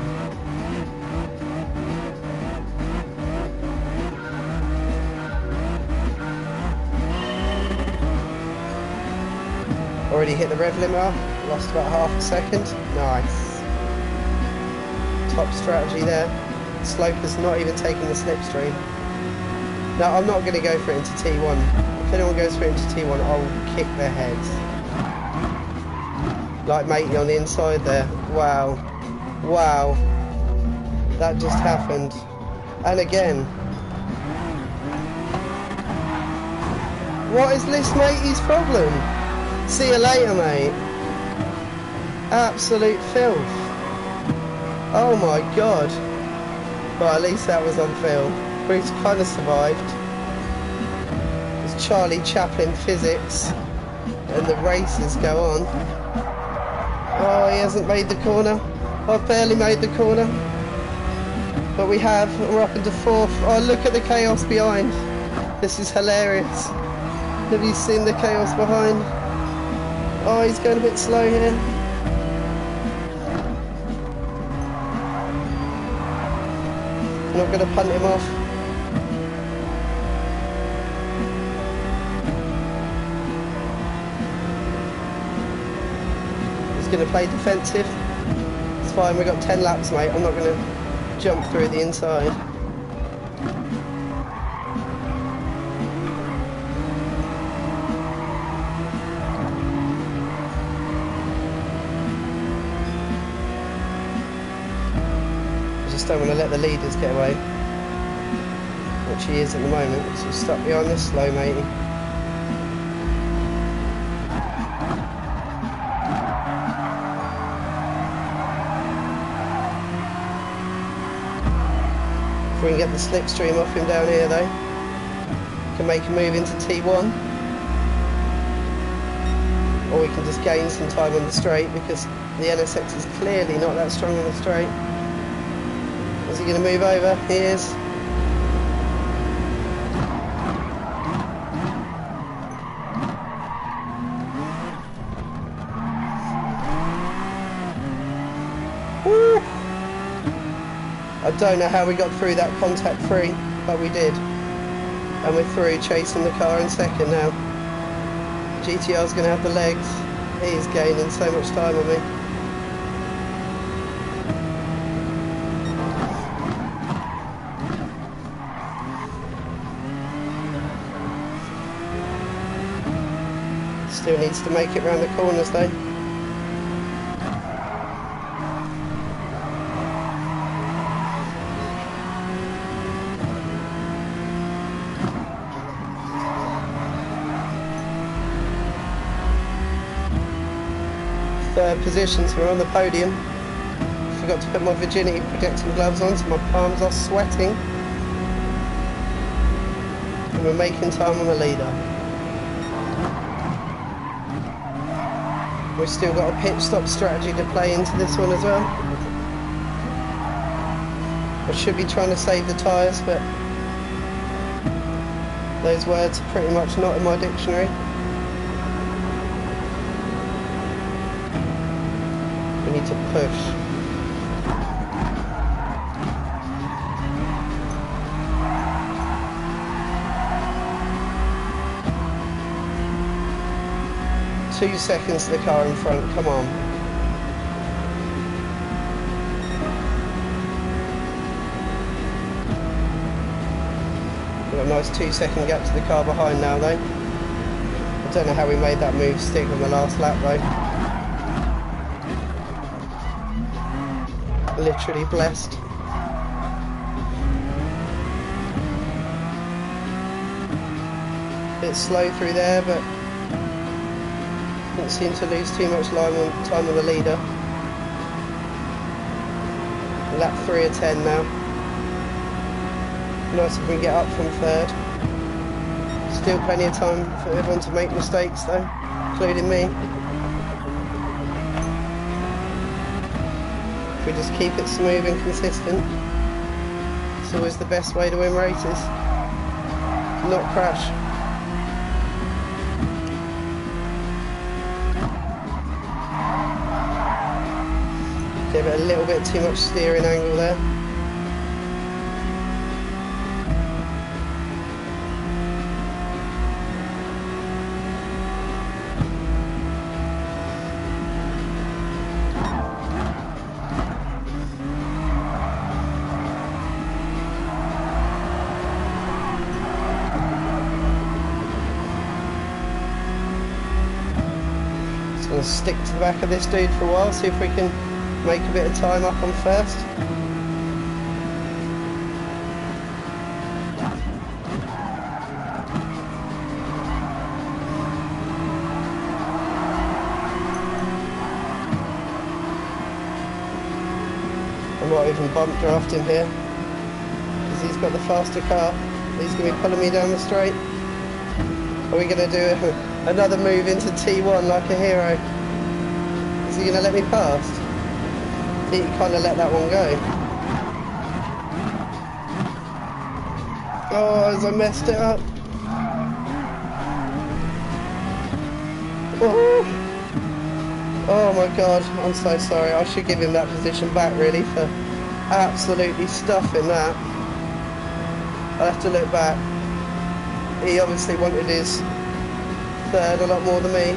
Already hit the rev limiter, lost about half a second. Nice. Top strategy there. Sloper's not even taking the slipstream. No, I'm not going to go for it into T1. If anyone goes for it into T1, I'll kick their heads. Like matey on the inside there. Wow. Wow. That just happened. And again. What is this matey's problem? See you later, mate. Absolute filth. Oh my god. Well, at least that was on film. Bruce kind of survived. It's Charlie Chaplin physics. And the races go on. Oh, he hasn't made the corner. I've barely made the corner. But we have. We're up into 4th. Oh, look at the chaos behind. This is hilarious. Have you seen the chaos behind? Oh, he's going a bit slow here. Not going to punt him off. He's going to play defensive. It's fine, we've got 10 laps, mate. I'm not going to jump through the inside. Don't want to let the leaders get away, which he is at the moment, so he's stuck behind this slow matey. If we can get the slipstream off him down here though, can make a move into T1, or we can just gain some time on the straight because the NSX is clearly not that strong on the straight. Is he going to move over? He is. Woo! I don't know how we got through that contact free, but we did. And we're through, chasing the car in second now. GTR's going to have the legs. He's gaining so much time on me. Still needs to make it round the corners though. Third position, so we're on the podium. Forgot to put my virginity protecting gloves on, so my palms are sweating. And we're making time on the leader. We've still got a pit stop strategy to play into this one as well. I should be trying to save the tyres, but those words are pretty much not in my dictionary. We need to push. Two seconds to the car in front, come on. We've got a nice 2-second gap to the car behind now though. I don't know how we made that move stick on the last lap though. Literally blessed. Bit slow through there, but didn't seem to lose too much time on the leader. Lap 3 of 10 now. Nice if we get up from third. Still plenty of time for everyone to make mistakes though, including me. If we just keep it smooth and consistent, it's always the best way to win races. Not crash. Give it a little bit too much steering angle there. Just gonna stick to the back of this dude for a while, see if we can make a bit of time up on first. I might even bump draft him here, because he's got the faster car. He's going to be pulling me down the straight. Are we going to do another move into T1 like a hero? Is he going to let me past? He kind of let that one go. Oh, as I messed it up. Oh my god, I'm so sorry. I should give him that position back really for absolutely stuffing that. I'll have to look back. He obviously wanted his third a lot more than me.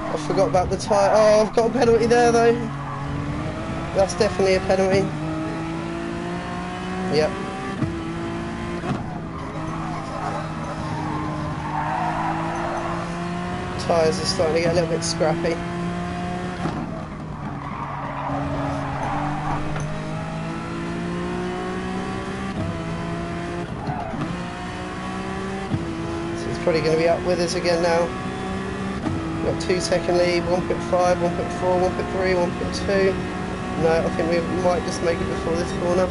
I forgot about the tyre. Oh, I've got a penalty there though. That's definitely a penalty. Yep. Tyres are starting to get a little bit scrappy. So it's probably going to be up with us again now. Got 2-second lead, 1.5, 1.4, 1.3, 1.2. No, I think we might just make it before this corner.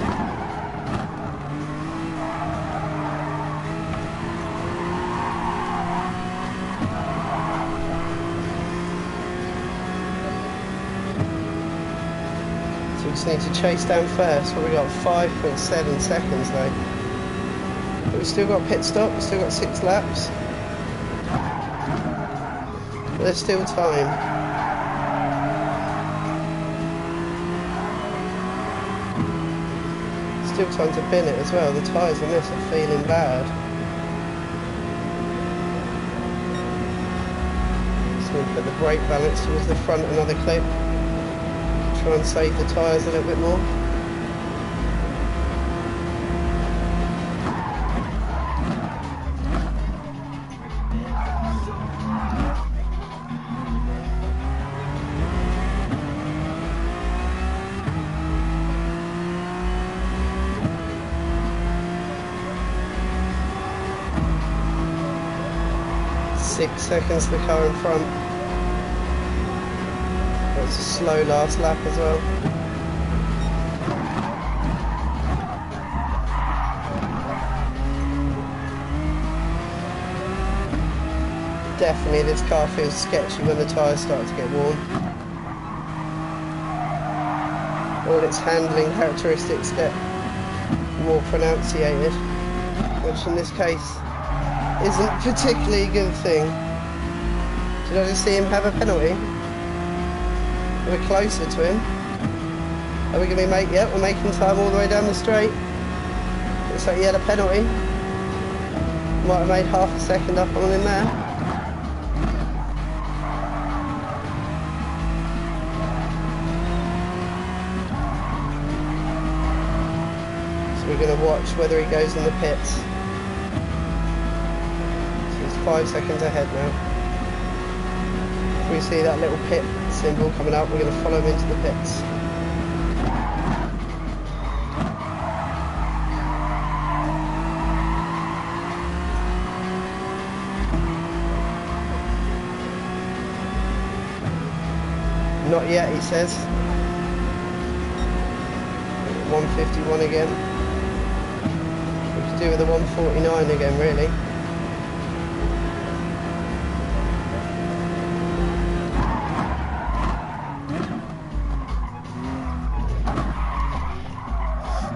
So we just need to chase down first. Well, we got 5.7 seconds though. But we've still got pit stop, we've still got 6 laps. There's still time. Still time to bin it as well. The tyres on this are feeling bad. Just going to put the brake balance towards the front another clip. Try and save the tyres a little bit more. 6 seconds to the car in front. That was a slow last lap as well. Definitely this car feels sketchy when the tyres start to get worn. All its handling characteristics get more pronunciated, which in this case isn't particularly a good thing. Did I just see him have a penalty? We're closer to him. Are we going to make? Yep, we're making time all the way down the straight. Looks like he had a penalty. Might have made half a second up on him there. We're going to watch whether he goes in the pits. So he's 5 seconds ahead now. If we see that little pit symbol coming up, we're going to follow him into the pits. Not yet, he says. 151 again. Do with the 149 again, really.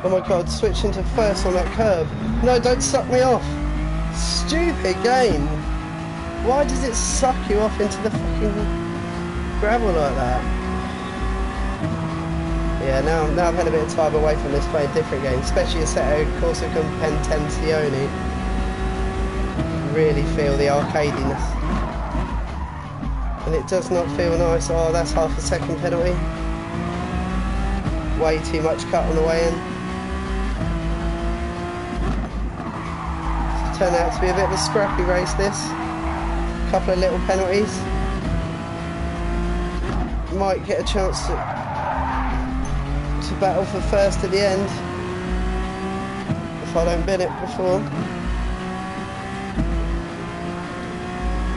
Oh my god, switching to first on that curb. No, don't suck me off. Stupid game. Why does it suck you off into the fucking gravel like that? Yeah, now I've had a bit of time away from this, playing different games, especially Assetto Corsa Competenzione. Really feel the arcadiness. And it does not feel nice. Oh, that's half a second penalty. Way too much cut on the way in. It's turned out to be a bit of a scrappy race, this. A couple of little penalties. Might get a chance to battle for first at the end if I don't bin it before.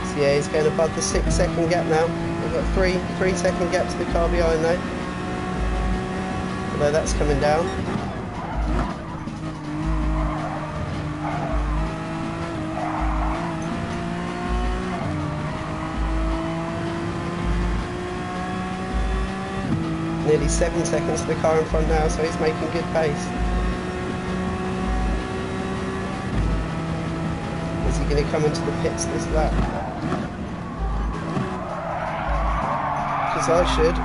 So yeah, he's going above the 6 second gap now. We've got 3 second gap to the car behind though, although that's coming down. Nearly 7 seconds to the car in front now, so he's making good pace. Is he going to come into the pits this lap? Because I should.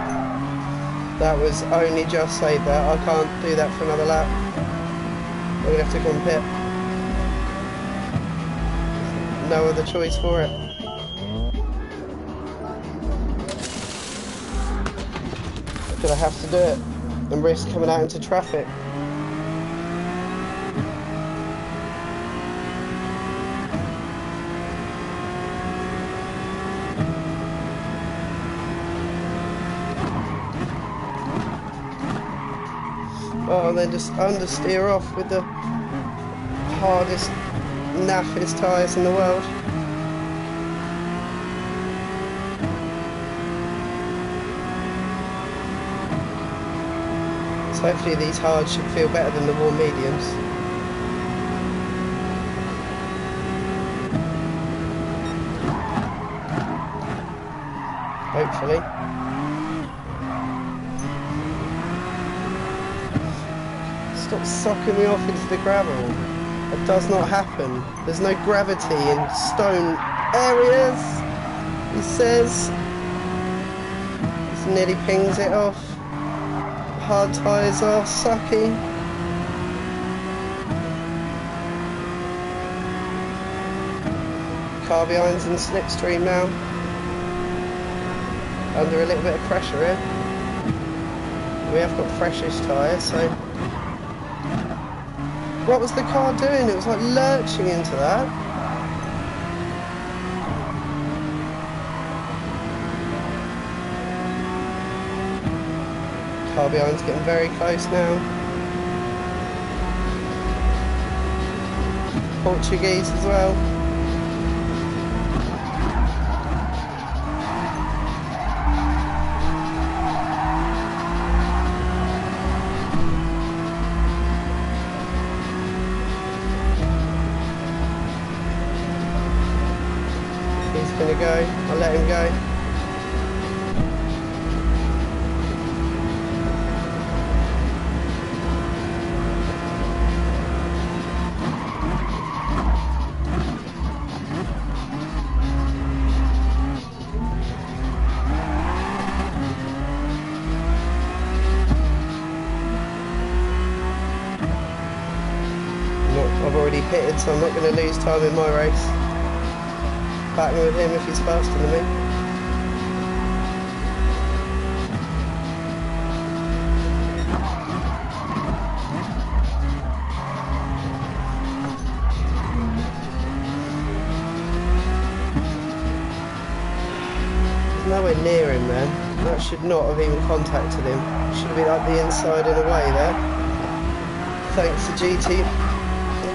That was only just saved that. I can't do that for another lap. I'm going to have to go and pit. No other choice for it. But I have to do it and risk coming out into traffic. Oh, and then just understeer off with the hardest, naffest tyres in the world. So hopefully these hards should feel better than the warm mediums. Hopefully. Stop sucking me off into the gravel. That does not happen. There's no gravity in stone areas, he says. This nearly pings it off. Hard tyres are sucky. Car behind's in slipstream now. Under a little bit of pressure here. We have got freshish tyres, so... What was the car doing? It was like lurching into that. Car behind's getting very close now. Portuguese as well. pitted, so I'm not going to lose time in my race. Battling with him if he's faster than me. Nowhere near him then. That should not have even contacted him. Should have been up the inside in a way there. Thanks to GT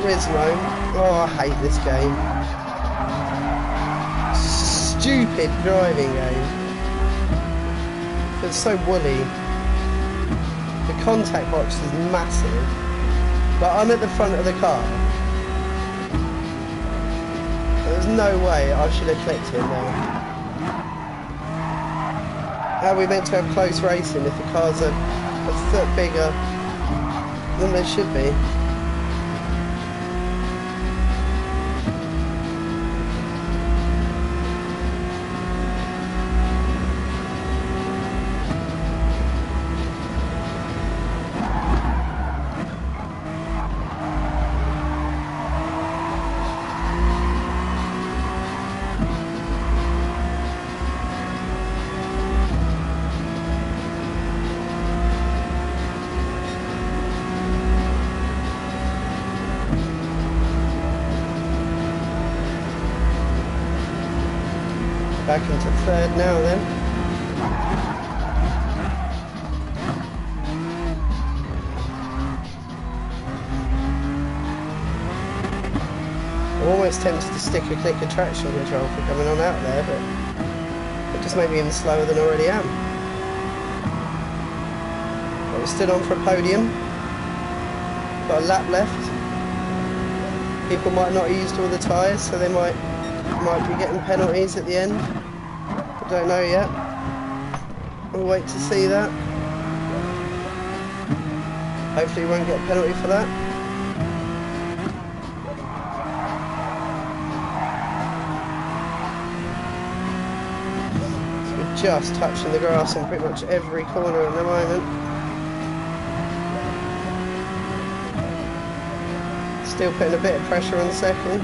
Rizmo. Oh, I hate this game. Stupid driving game. It's so woolly. The contact box is massive. But I'm at the front of the car. There's no way I should have clicked him there. How are we meant to have close racing if the cars are a foot bigger than they should be? Back into third now then. I'm almost tempted to stick a click of traction control for coming on out there, but it just made me even slower than I already am. But we're still on for a podium. Got a lap left. People might not have used all the tyres, so they might be getting penalties at the end. I don't know yet. We'll wait to see that. Hopefully we won't get a penalty for that. So we're just touching the grass on pretty much every corner at the moment. Still putting a bit of pressure on the second.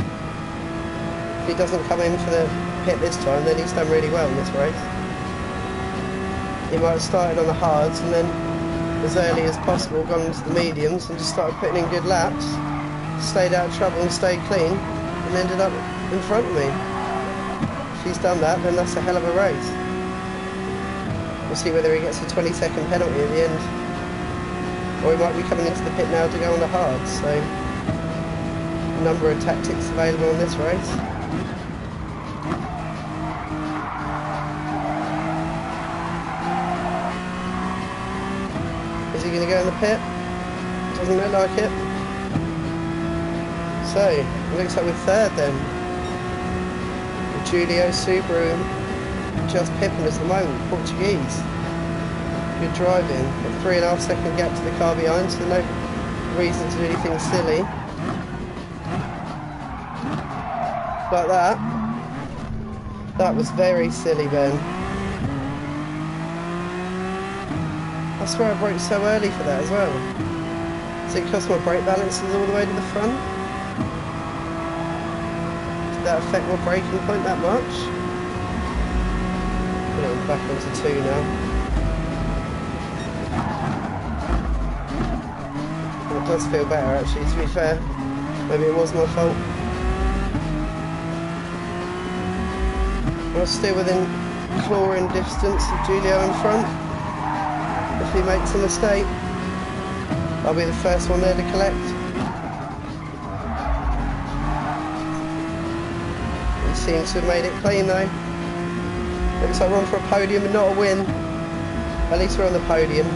If he doesn't come in for the pit this time, then he's done really well in this race. He might have started on the hards and then as early as possible gone into the mediums and just started putting in good laps, stayed out of trouble and stayed clean and ended up in front of me. If he's done that, then that's a hell of a race. We'll see whether he gets a 20-second penalty at the end, or he might be coming into the pit now to go on the hards. So a number of tactics available in this race. Is he going to go in the pit? Doesn't look like it. So, it looks like we're third then. The Giulio Subaru just pipping us at the moment, Portuguese. Good driving. A 3.5 second gap to the car behind, so no reason to do anything silly. Like that. That was very silly, Ben. I swear I broke so early for that as well. Does it cost my brake balances all the way to the front? Did that affect my braking point that much? Put it back onto 2 now. Well, it does feel better actually, to be fair. Maybe it was my fault. I'm still within clawing distance of Giulio in front. If he makes a mistake, I'll be the first one there to collect. He seems to have made it clean though. Looks like we're on for a podium and not a win. At least we're on the podium.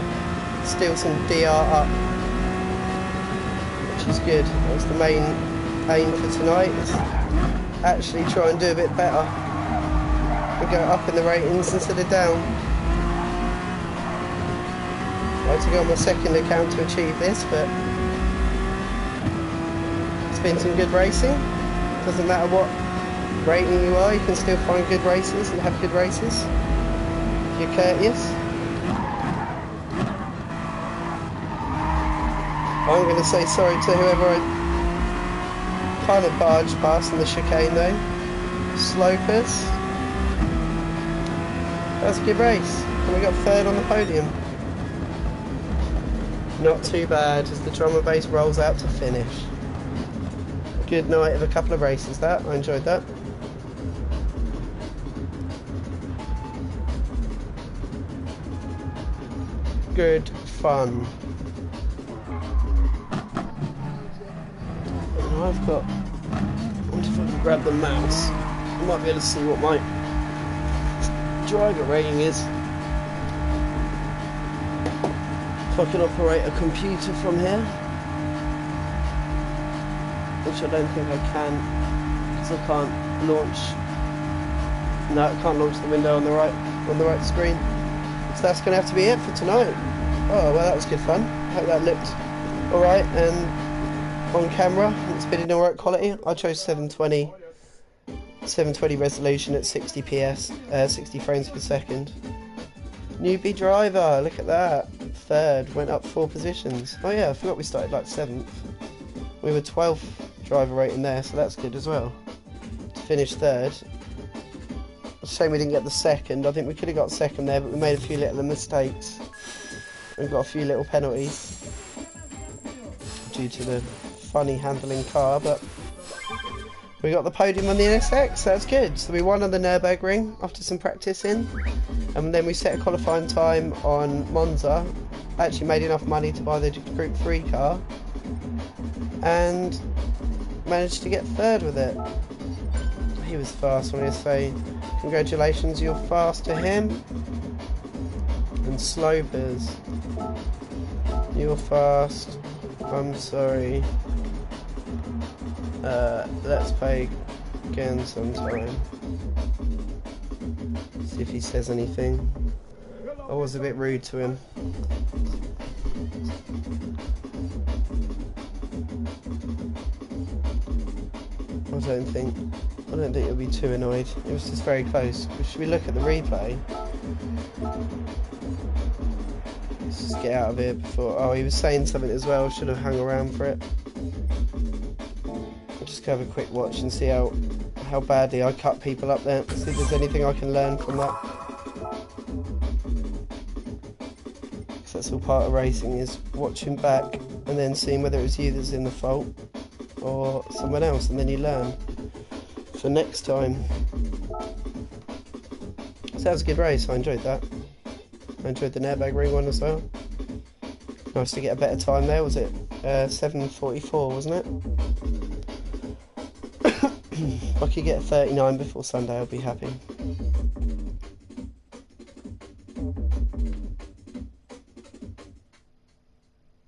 Still some DR up, which is good. That's the main aim for tonight, is actually try and do a bit better and go up in the ratings instead of down. I had to go on my second account to achieve this, but it's been some good racing. Doesn't matter what rating you are, you can still find good races and have good races if you're courteous. I'm going to say sorry to whoever I Kind of barged past in the chicane though. Slopers. That's a good race. And we got third on the podium. Not too bad as the drum and bass rolls out to finish. Good night of a couple of races that. I enjoyed that. Good fun. And I've got... I wonder if I can grab the mouse. I might be able to see what my driver rating is. If I can operate a computer from here, which I don't think I can, because I can't launch. No, I can't launch the window on the right screen. So that's going to have to be it for tonight. Oh well, that was good fun. Hope that looked all right and on camera. It's been in all right quality. I chose 720 resolution at 60 ps, 60 frames per second. Newbie driver, look at that. Third, went up 4 positions. Oh yeah, I forgot we started like 7th. We were 12th driver rating there, so that's good as well. To finish third. Shame we didn't get the second. I think we could have got second there, but we made a few little mistakes. We got a few little penalties due to the funny handling car, but we got the podium on the NSX, so that's good. So we won on the Nurburgring after some practising, and then we set a qualifying time on Monza. Actually made enough money to buy the Group 3 car, and managed to get third with it. He was fast when I say, congratulations, you're fast to him. And Slopers, you're fast. I'm sorry. Let's play again sometime. See if he says anything. I was a bit rude to him. I don't think he'll be too annoyed. It was just very close. Should we look at the replay? Let's just get out of here before... Oh, he was saying something as well. Should have hung around for it. I'll just have a quick watch and see how badly I cut people up there. See if there's anything I can learn from that. Because that's all part of racing, is watching back and then seeing whether it was you that's in the fault or someone else, and then you learn for next time. So that was a good race. I enjoyed that. I enjoyed the Nurburgring one as well. Nice to get a better time there. Was it 7:44, wasn't it? If I could get 39 before Sunday, I'd be happy.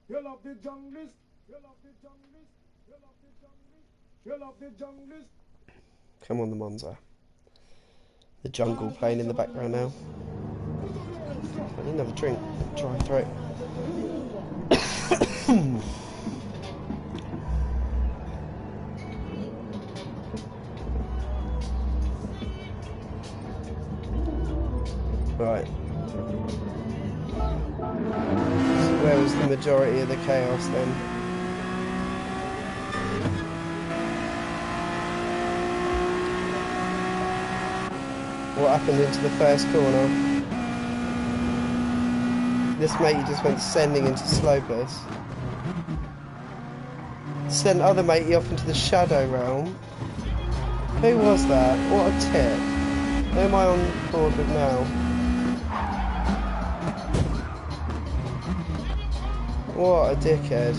You love the junglist. You love the junglist. You love the junglist. You love the junglist. Come on, the Monza. The jungle playing in the background now. I need another drink. Dry throat. Right. So where was the majority of the chaos then? What happened into the first corner? This matey just went sending into slopers. Sent other matey off into the shadow realm. Who was that? What a tip. Who am I on board with now? What a dickhead.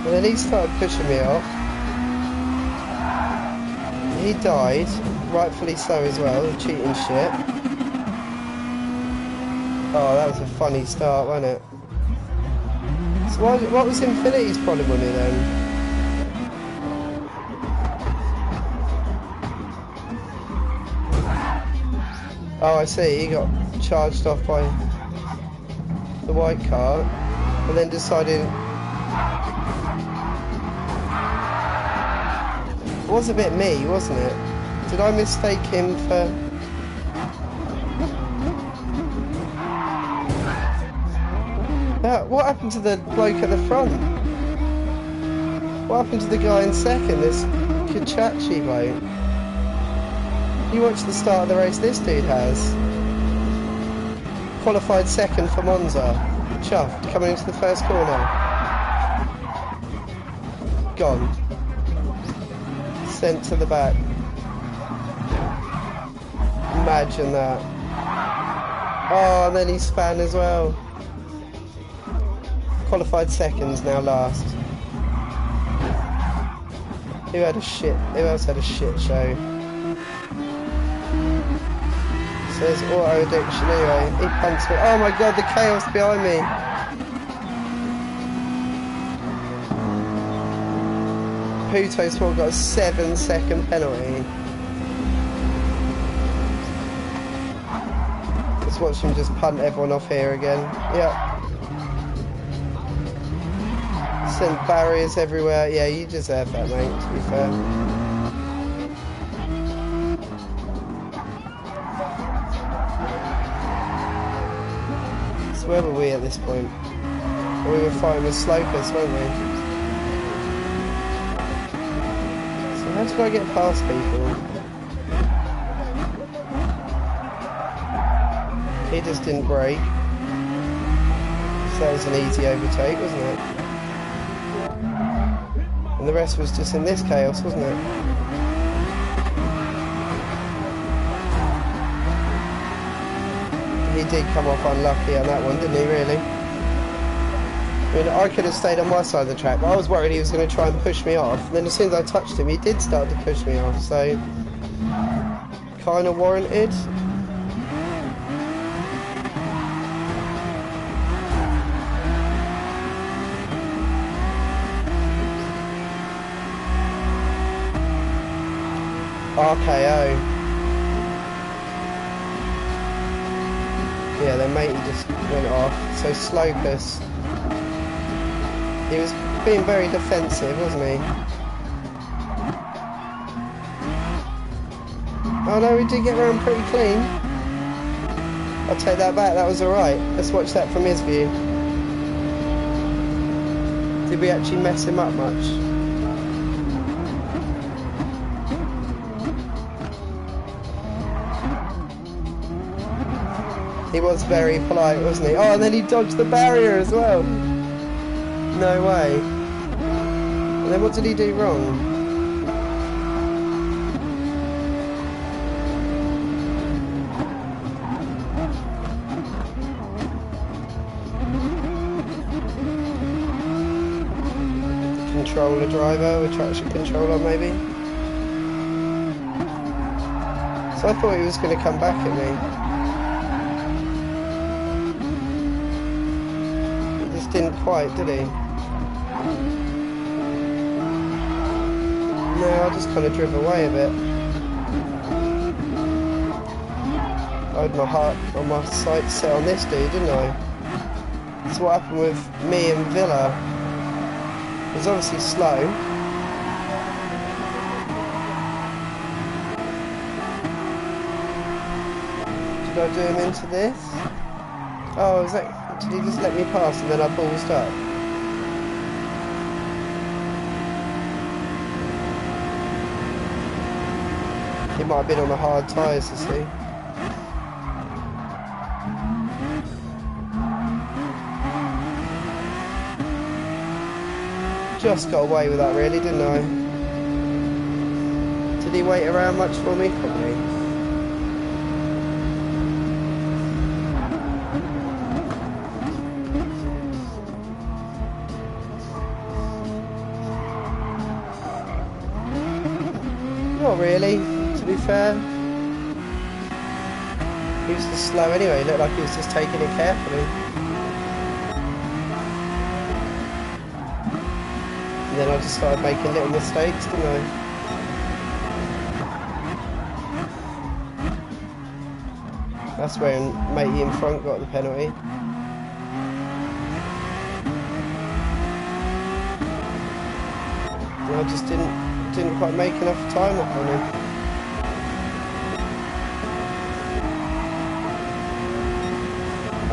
And then he started pushing me off. He died, rightfully so as well, cheating shit. Oh, that was a funny start, wasn't it? So what was Infinity's problem with me then? Oh, I see, he got charged off by the white car, and then decided... It was a bit me, wasn't it? Did I mistake him for... What happened to the bloke at the front? What happened to the guy in second, this Kachachi bloke? You watch the start of the race this dude has. Qualified second for Monza. Chuffed, coming into the first corner. Gone. Sent to the back. Imagine that. Oh, and then he span as well. Qualified seconds, now last. Who else had a shit show? Says auto addiction anyway. He punts me. Oh my god, the chaos behind me. Puto Sport got a 7-second penalty. Let's watch him just punt everyone off here again. Yep. Send barriers everywhere. Yeah, you deserve that, mate, to be fair. So where were we at this point? We were fighting with Slopers, weren't we? So how do I get past people? He just didn't brake. So that was an easy overtake, wasn't it? And the rest was just in this chaos, wasn't it? He did come off unlucky on that one, didn't he, really? I mean, I could have stayed on my side of the track, but I was worried he was going to try and push me off. And then as soon as I touched him, he did start to push me off, so... kind of warranted. RKO. Yeah, their matey just went off. So Slopus, he was being very defensive, wasn't he? Oh no, we did get around pretty clean. I'll take that back, that was alright. Let's watch that from his view. Did we actually mess him up much? He was very polite, wasn't he? Oh, and then he dodged the barrier as well. No way. And then what did he do wrong? Controller driver with traction controller, maybe? So I thought he was going to come back at me. Didn't quite, did he? No, I just kind of drove away a bit. I had my heart on my sights set on this dude, didn't I? That's what happened with me and Villa. He was obviously slow. Did I do him into this? Oh, is that... Did he just let me pass and then I ballsed up? He might have been on the hard tyres, you see. Just got away with that really, didn't I? Did he wait around much for me? Probably. Not really, to be fair. He was just slow anyway, he looked like he was just taking it carefully. And then I just started making little mistakes, didn't I? That's when matey in front got the penalty. And I just didn't quite make enough time up on him.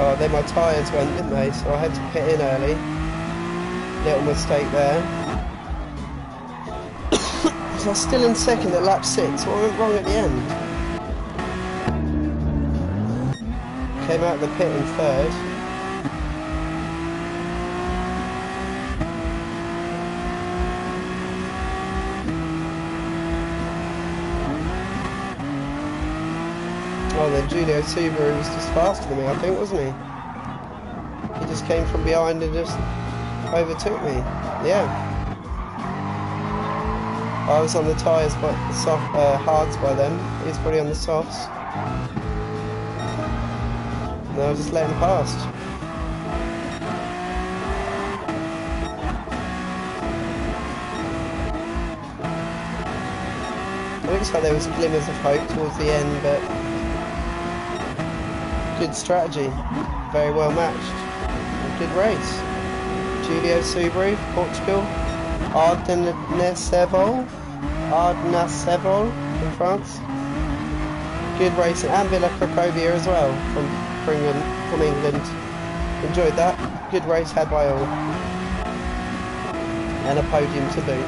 Oh, then my tyres went, didn't they? So I had to pit in early. Little mistake there. So I was still in second at lap 6. What went wrong at the end? Came out of the pit in third. Oh, then Julio Subaru was just faster than me, I think, wasn't he? He just came from behind and just overtook me. Yeah. I was on the tyres, but hards by then. He was probably on the softs. And I was just letting him past. It looks like there was glimmers of hope towards the end, but good strategy, very well matched, good race. Julio Subaru, Portugal, Ardennes-Sevol in France. Good racing, and Villa Cracovia as well from England. Enjoyed that. Good race had by all, and a podium to boot.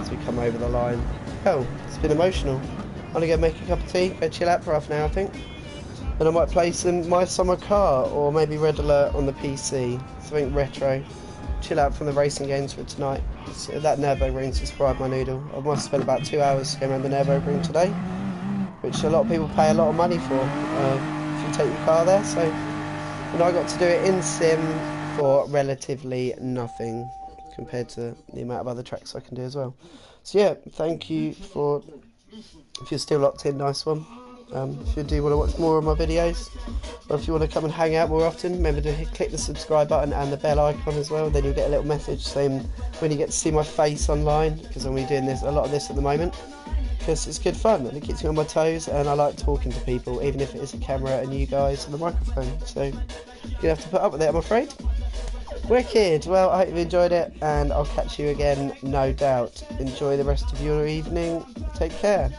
As we come over the line. Oh, it's been emotional. I'm gonna go make a cup of tea, go chill out for half an hour, I think. And I might play some My Summer Car, or maybe Red Alert on the PC. Something retro. Chill out from the racing games for tonight. So that Nurburgring just fried my noodle. I must have spent about 2 hours going around the Nurburgring today, which a lot of people pay a lot of money for if you take your car there. So, and I got to do it in sim for relatively nothing compared to the amount of other tracks I can do as well. So yeah, thank you for, if you're still locked in, nice one. If you do want to watch more of my videos, or if you want to come and hang out more often, remember to click the subscribe button and the bell icon as well. Then you'll get a little message saying when you get to see my face online, because I'm doing a lot of this at the moment, because it's good fun and it keeps me on my toes, and I like talking to people, even if it is a camera and you guys and the microphone. So you're gonna have to put up with it, I'm afraid. Wicked. Well, I hope you enjoyed it, and I'll catch you again, no doubt. Enjoy the rest of your evening. Take care.